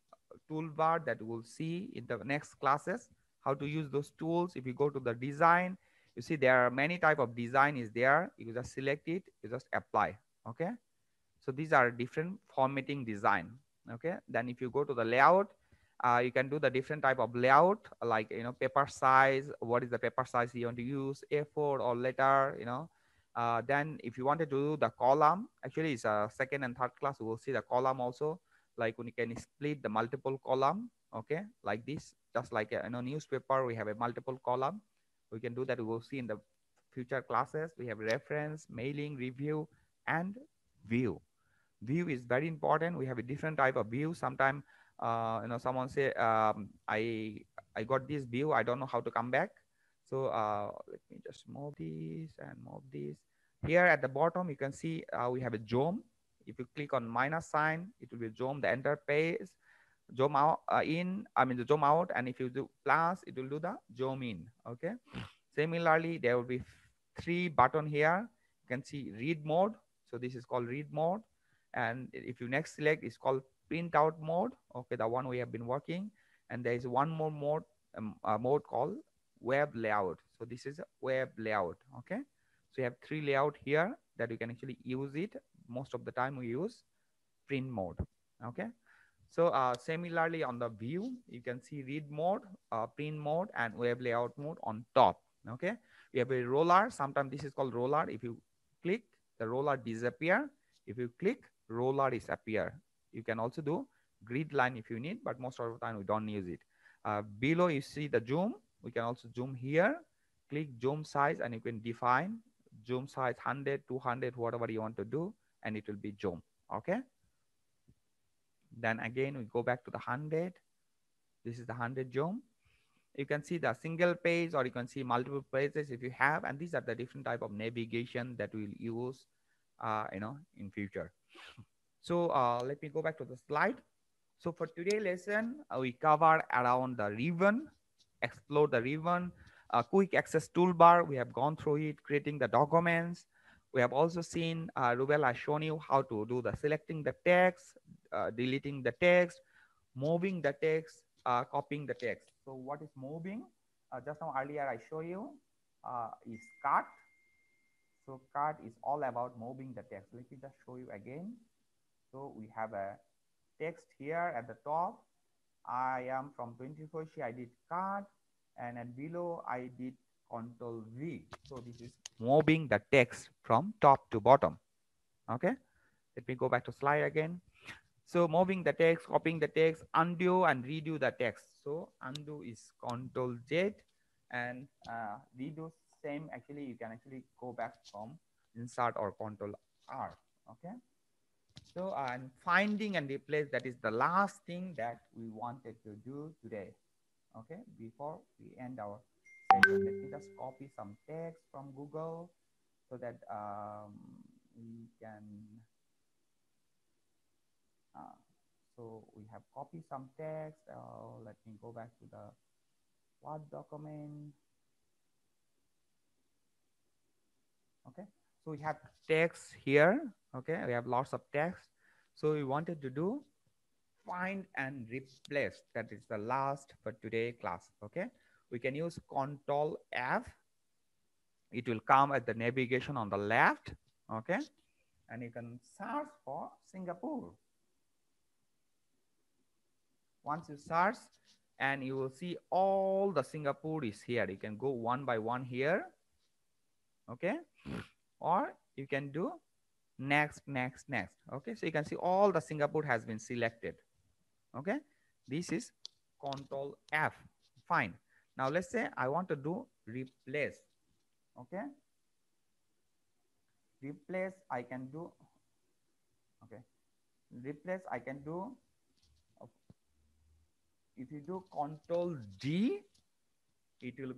toolbar that we'll see in the next classes. how to use those tools. If you go to the design, you see there are many type of design is there. You just select it, you just apply. Okay, so these are different formatting design. Okay, then if you go to the layout, you can do the different type of layout, like, you know, paper size. What is the paper size you want to use, A4 or letter, you know. Then if you wanted to do the column, actually it's a second and third class, we will see the column also, like when you can split the multiple column. Okay, like this, just like a, you know, newspaper, we have a multiple column. We can do that. We will see in the future classes. We have reference, mailing, review, and view. View is very important. We have a different type of view. Sometimes, you know, someone say, I got this view, I don't know how to come back. So let me just move this and move this. Here at the bottom, you can see we have a zoom. If you click on minus sign, it will be zoom the entire page, zoom out the zoom out, and if you do plus, it will do the zoom in. Okay, similarly, there will be 3 button here. You can see read mode, so this is called read mode. And if you next select, it's called print out mode. Okay, the one we have been working. And there is one more mode, mode called web layout. So this is a web layout. Okay, so you have 3 layout here that you can actually use it. Most of the time we use print mode. Okay, so similarly on the view, you can see read mode, print mode, and web layout mode on top. Okay, we have a roller. Sometimes this is called roller. If you click, the roller disappear. If you click, roller is appear. You can also do grid line if you need, but most of the time we don't use it. Below you see the zoom. We can also zoom here. Click zoom size, and you can define zoom size 100, 200, whatever you want to do, and it will be zoom. Okay. Then again, we go back to the 100. This is the 100 zoom. You can see the single page, or you can see multiple pages if you have, and these are the different type of navigation that we'll use, you know, in future. So let me go back to the slide. So for today's lesson, we cover around the ribbon, explore the ribbon, quick access toolbar. We have gone through it, creating the documents. We have also seen, Rubel has shown you how to do the selecting the text, deleting the text, moving the text, copying the text. So what is moving? Just now earlier I show you is cut. So cut is all about moving the text. Let me just show you again. So we have a text here at the top. I am from 24. I did cut, and then below I did Control V. So this is moving the text from top to bottom. Okay, let me go back to slide again. So moving the text, copying the text, undo and redo the text. So undo is Control Z, and redo same. Actually, you can actually go back from insert or Control R. Okay. So and finding and replace, that is the last thing that we wanted to do today. Okay, before we end our session, let me just copy some text from Google so that we can. So we have copied some text. Let me go back to the Word document. Okay, so we have text here. Okay, we have lots of text. So we wanted to do find and replace. That is the last for today class. Okay, we can use Control F. It will come at the navigation on the left. Okay, and you can search for Singapore. Once you search, and you will see all the Singapore is here. You can go one by one here. Okay, or you can do next, next, next. Okay, so you can see all the Singapore has been selected. Okay, this is Control F. Fine. Now let's say I want to do replace. Okay, replace I can do. Okay, replace I can do. If you do Control D, it will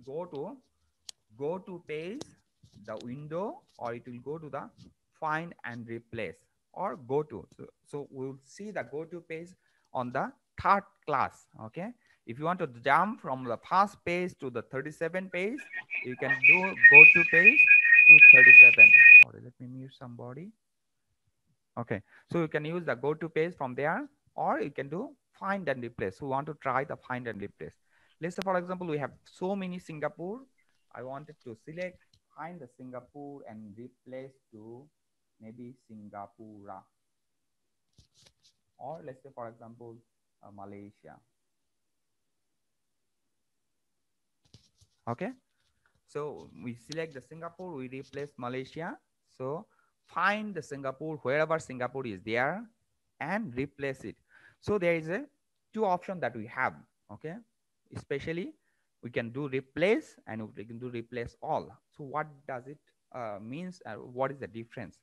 go to page, the window, or it will go to the find and replace, or go to. So we'll see the go to page on the third class. Okay, if you want to jump from the first page to the 37 page, you can do go to page to 37. Sorry, let me mute somebody. Okay, so you can use the go to page from there, or you can do find and replace. Who want to try the find and replace? Let's say, for example, we have so many Singapore. I wanted to select, find the Singapore and replace to maybe Singapura. Or let's say, for example, Malaysia. Okay. So we select the Singapore, we replace Malaysia. So find the Singapore, wherever Singapore is there, and replace it. So there is a two options that we have. Okay. Especially we can do replace and we can do replace all. So what does it means? What is the difference?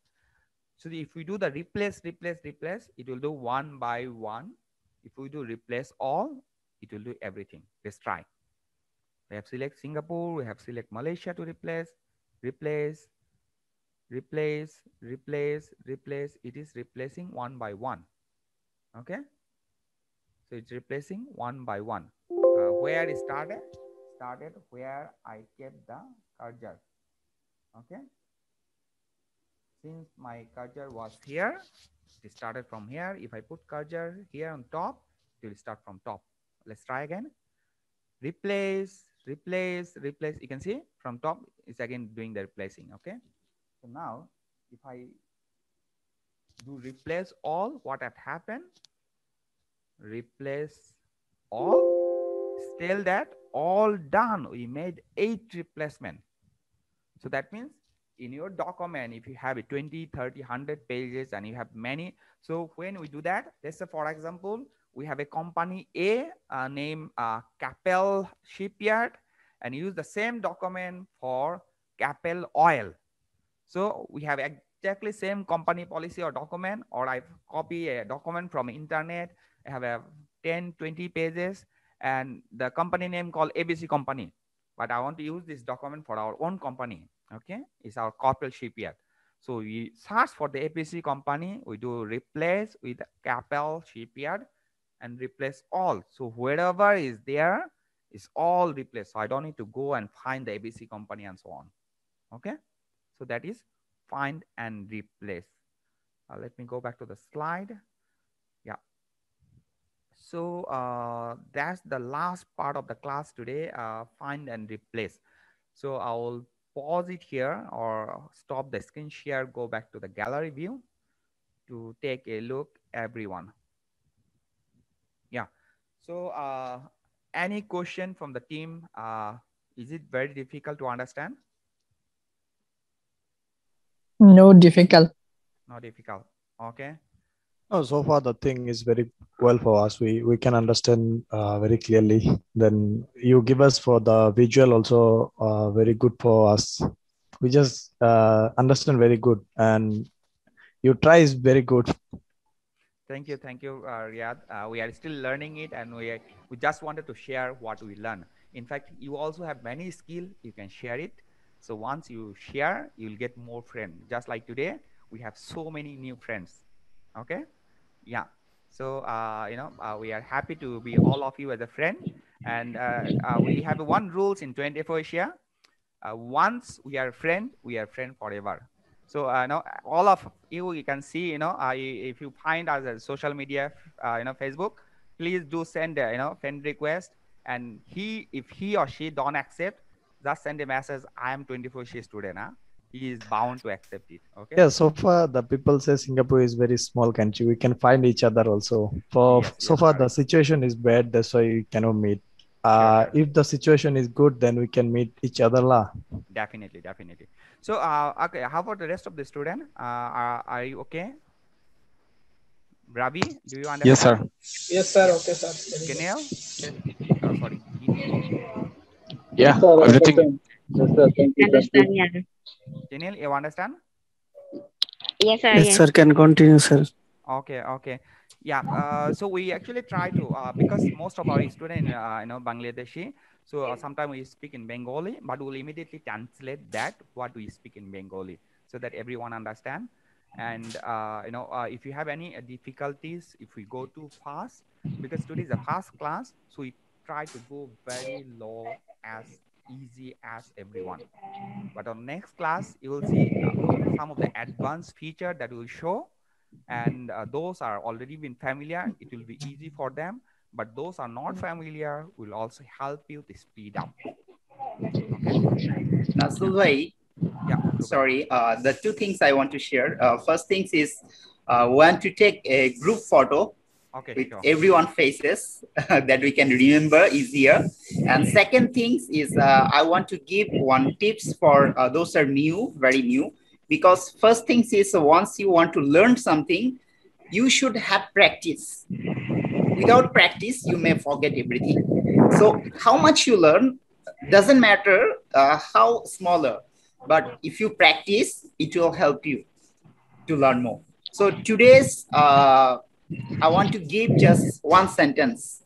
So if we do the replace, it will do one by one. If we do replace all, it will do everything. Let's try. We have select Singapore, we have select Malaysia to replace. It is replacing one by one. Okay. So it's replacing one by one. Where it started? Started where I kept the cursor. Okay. Since my cursor was here, it started from here. If I put cursor here on top, it will start from top. Let's try again. Replace. You can see from top, it's again doing the replacing. Okay. So now, if I do replace all, what had happened? Replace all. Tell that all done. We made 8 replacement. So that means in your document, if you have 20, 30, 100 pages and you have many. So when we do that, let's say, for example, we have a company A named Capel Shipyard and use the same document for Capel Oil. So we have exactly same company policy or document, or I copy a document from internet. I have a 10, 20 pages and the company name called ABC company. But I want to use this document for our own company. Okay, it's our Capel Shipyard. So we search for the ABC company. We do replace with Capel Shipyard and replace all. So wherever is there is all replaced. So I don't need to go and find the ABC company and so on. Okay. So that is find and replace. Let me go back to the slide. Yeah. So that's the last part of the class today, find and replace. So I'll pause it here or stop the screen share, go back to the gallery view to take a look, everyone. Yeah. So any question from the team? Is it very difficult to understand? No difficult. Not difficult. Okay. Oh, so far the thing is very well for us. We can understand very clearly. Then you give us for the visual also very good for us. We just understand very good, and you try is very good. Thank you, Riyad. We are still learning it, and we just wanted to share what we learn. In fact, you also have many skills. You can share it. So once you share, you'll get more friends. Just like today, we have so many new friends. Okay. Yeah. So, we are happy to be all of you as a friend. And we have one rules in 24 Asia. Once we are friend forever. So, now all of you can see, if you find us as social media, Facebook, please do send, friend request. And if he or she don't accept, just send a message. I am 24 Asia student. He is bound to accept it. Okay. Yeah, so far the people say Singapore is very small country. We can find each other also. For yes, so far correct. the situation is bad. That's why we cannot meet. Sure. If the situation is good, then we can meet each other lah. Definitely. So, okay. How about the rest of the student? Are you okay? Ravi, do you understand? Yes, sir. Yes, sir. Okay, sir. Kenel? Sorry, Kenel. Yeah, Yes, sir. everything. Yes, sir. Thank you. Understand, yeah. Kenel, you understand? Yes, sir. Yes, sir. Can continue, sir. Okay. Yeah. So we actually try to because most of our students, Bangladeshi. So sometimes we speak in Bengali, but we'll immediately translate that what we speak in Bengali so that everyone understand. And if you have any difficulties, if we go too fast, because today is a fast class, so we try to go very low, as easy as everyone. But on next class, you will see some of the advanced feature that will show, and those are already been familiar. It will be easy for them. but those are not familiar will also help you to speed up. Okay. Nasul bhai, sorry, the two things I want to share. First things is want to take a group photo with everyone faces that we can remember easier. And second things is I want to give one tips for those are new, very new, because first things is once you want to learn something, you should have practice. Without practice, you may forget everything. So how much you learn doesn't matter how smaller, but if you practice, it will help you to learn more. So today's, I want to give just one sentence.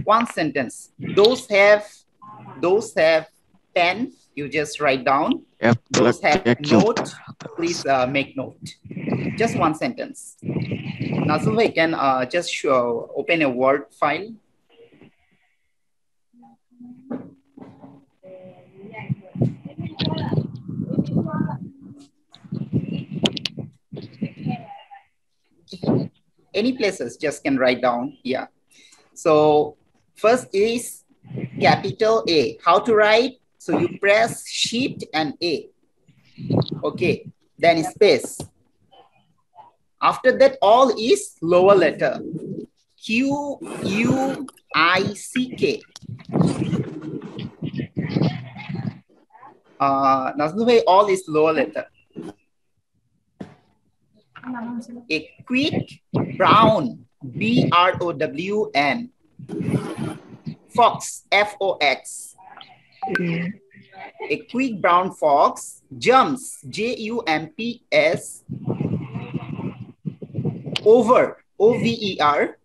One sentence. Those have pen, you just write down. Those have note, please make note. Just one sentence. Nazul bhai can just open a Word file. Any places just can write down. Yeah. So first is capital A. How to write? So you press Shift and A. Okay. Then space. After that, all is lower letter. Q, U, I, C, K. Nazul bhai, all is lower letter. A quick brown, B-R-O-W-N. Fox, F-O-X. A quick brown fox jumps, J-U-M-P-S, over, O-V-E-R,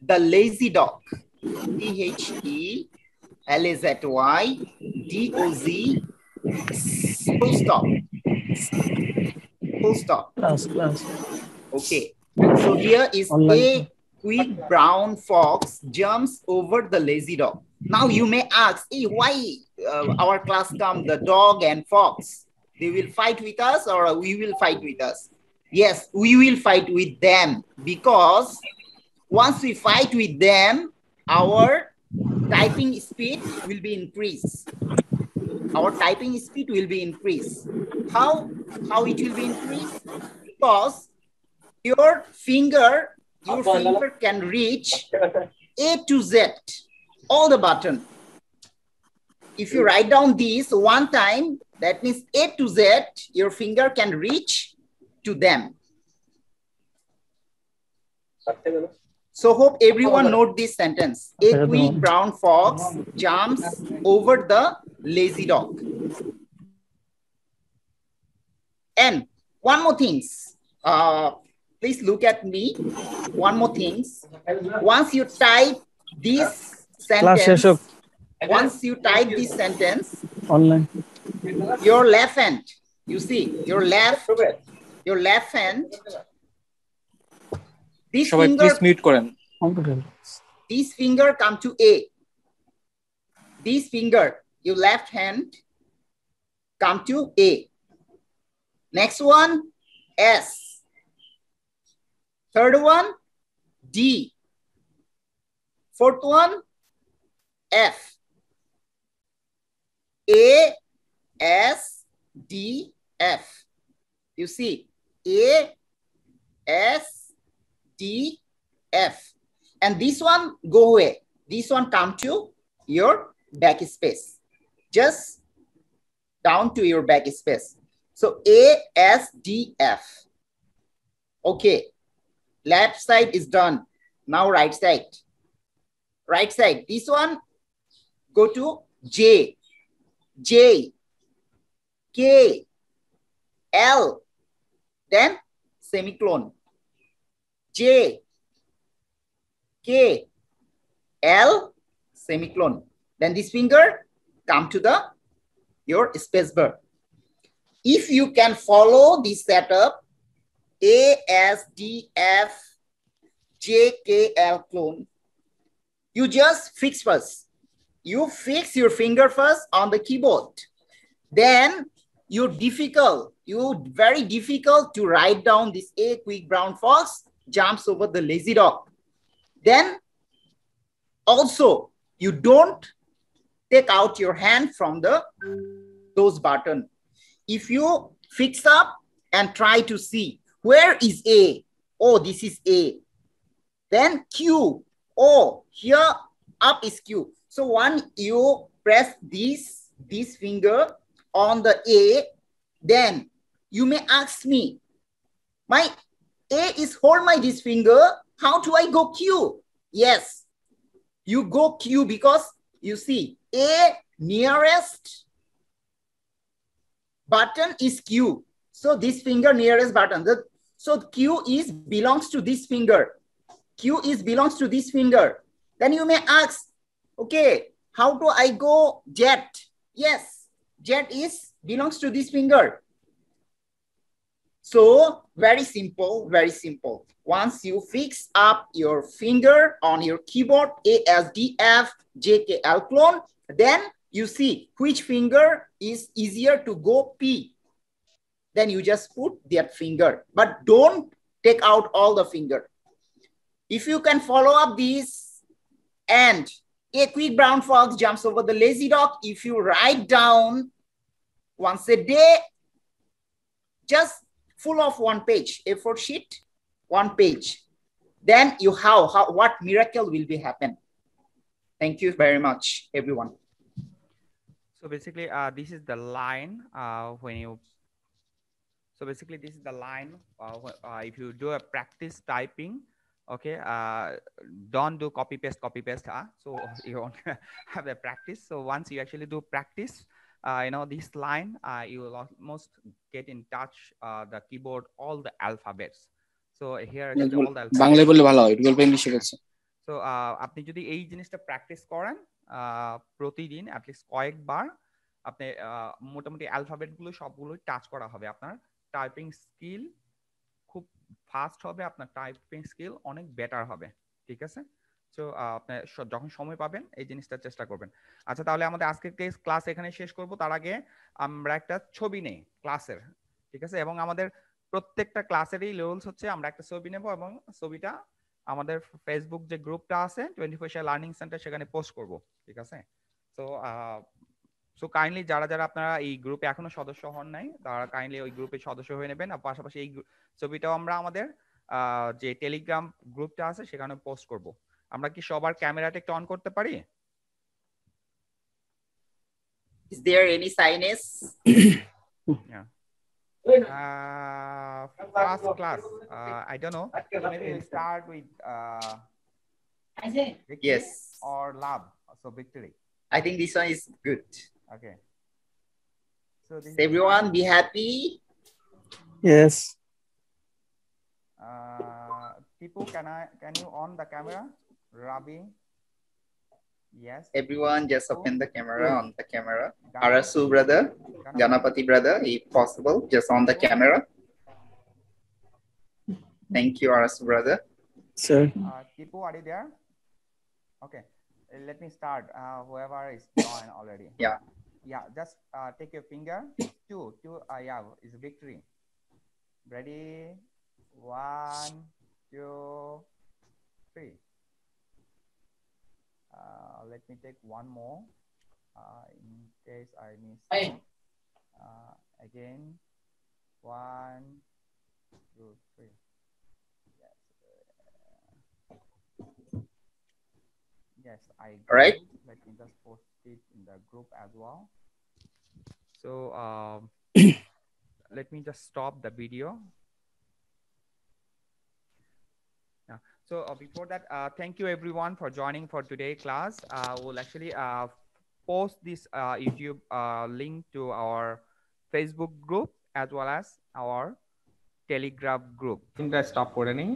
the lazy dog, T-H-E-L-A-Z-Y, D-O-Z, full stop. Full stop. Class. Okay. So here is a quick brown fox jumps over the lazy dog. Now you may ask, hey, why our class come the dog and fox? They will fight with us or we will fight with us? Yes, we will fight with them because once we fight with them, our typing speed will be increased. Our typing speed will be increased. How it will be increased? Because your finger can reach A to Z, all the button. If you write down these one time, that means A to Z, your finger can reach to them. So hope everyone note this sentence. A quick brown fox jumps over the lazy dog. And one more things. Please look at me. One more things. Once you type this sentence, online, your left hand, you see, your left hand, this finger come to A. This finger, your left hand, come to A. Next one, S. Third one, D. Fourth one, F. A, S, D, F. You see, A, S, D, F. And this one go away. This one come to your backspace. Just down to your backspace. So A, S, D, F. Okay. Left side is done. Now right side. Right side. This one go to J. J. K. L. Then semicolon. J. K. L. Semicolon. Then this finger come to your space bar. If you can follow this setup, A, S, D, F, J, K, L clone, you just fix first. You fix your finger first on the keyboard. Then very difficult to write down this A quick brown fox jumps over the lazy dog. Then also you don't take out your hand from those button. If you fix up and try to see where is A, oh, this is A. Then Q, oh, here up is Q. So when you press this finger on the A, then you may ask me, my A is hold my this finger, how do I go Q? Yes, you go Q because you see A nearest button is Q. So this finger nearest button. So Q is belongs to this finger. Q is belongs to this finger. Then you may ask, okay, how do I go Z? Yes, Z is belongs to this finger. So very simple, very simple. Once you fix up your finger on your keyboard, A, S, D, F, J, K, L clone, then you see which finger is easier to go P. Then you just put that finger, but don't take out all the finger. If you can follow up this, and a quick brown fox jumps over the lazy dog, if you write down once a day, just full of one page, A4 sheet, one page, then you what miracle will be happen. Thank you very much, everyone. So basically, this is the line when you. So basically, this is the line if you do a practice typing. Okay, don't do copy paste. So you won't have a practice. So once you actually do practice, you know this line, you will almost get in touch the keyboard, all the alphabets. So here all the alphabets. So আপনি যদি এই জিনিসটা practice করেন প্রতিদিন at least কয়েকবার আপনি মোটামুটি alphabet গুলো সবগুলো টাচ করা হবে, আপনার টাইপিং স্কিল খুব ফাস্ট হবে, আপনার টাইপিং স্কিল অনেক বেটার হবে, ঠিক আছে? সো আপনি যখন সময় পাবেন এই জিনিসটা চেষ্টা করবেন। আচ্ছা, তাহলে আমাদের আজকের ক্লাস এখানে শেষ করব। তার আগে আমরা একটা ছবি নেই ক্লাসের, ঠিক আছে? এবং আমাদের প্রত্যেকটা ক্লাসেরই রুলস হচ্ছে আমরা একটা ছবি নেব এবং ছবিটা আমাদের ফেসবুক যে গ্রুপটা আছে 24 লার্নিং সেন্টার সেখানে পোস্ট করব, ঠিক আছে? সো কাইন্ডলি যারা আপনারা এই গ্রুপে এখনো সদস্য হন নাই তারা কাইন্ডলি ওই গ্রুপে সদস্য হয়ে নেবেন। আর পাশাপাশি এই ছবিটাও আমরা আমাদের যে টেলিগ্রাম গ্রুপটা আছে সেখানে পোস্ট করব। আমরা কি সবার ক্যামেরাটা একটু অন করতে পারি? Is there any sinus? Yeah. First class, I don't know. So maybe we'll start with Victory yes or Lab. So Victory. I think this one is good. Okay. So everyone be happy. Yes. Tipu, can you on the camera? Rabi. Yes. Everyone just open the camera, on the camera. Arasu brother, Ganapati brother, if possible, just on the camera. Thank you, Arasu brother. Sir. Tipu, are you there? Okay. Let me start. Whoever is joined already. Yeah. Yeah. Just take your finger. Two. Yeah, is Victory. Ready? 1, 2, 3. Let me take one more in case I miss. Again, 1, 2, 3. Yes. Yes, I got right. Let me just post it in the group as well. So let me just stop the video. So before that, thank you everyone for joining for today's class. We'll actually post this YouTube link to our Facebook group as well as our Telegram group. I think that stop for any.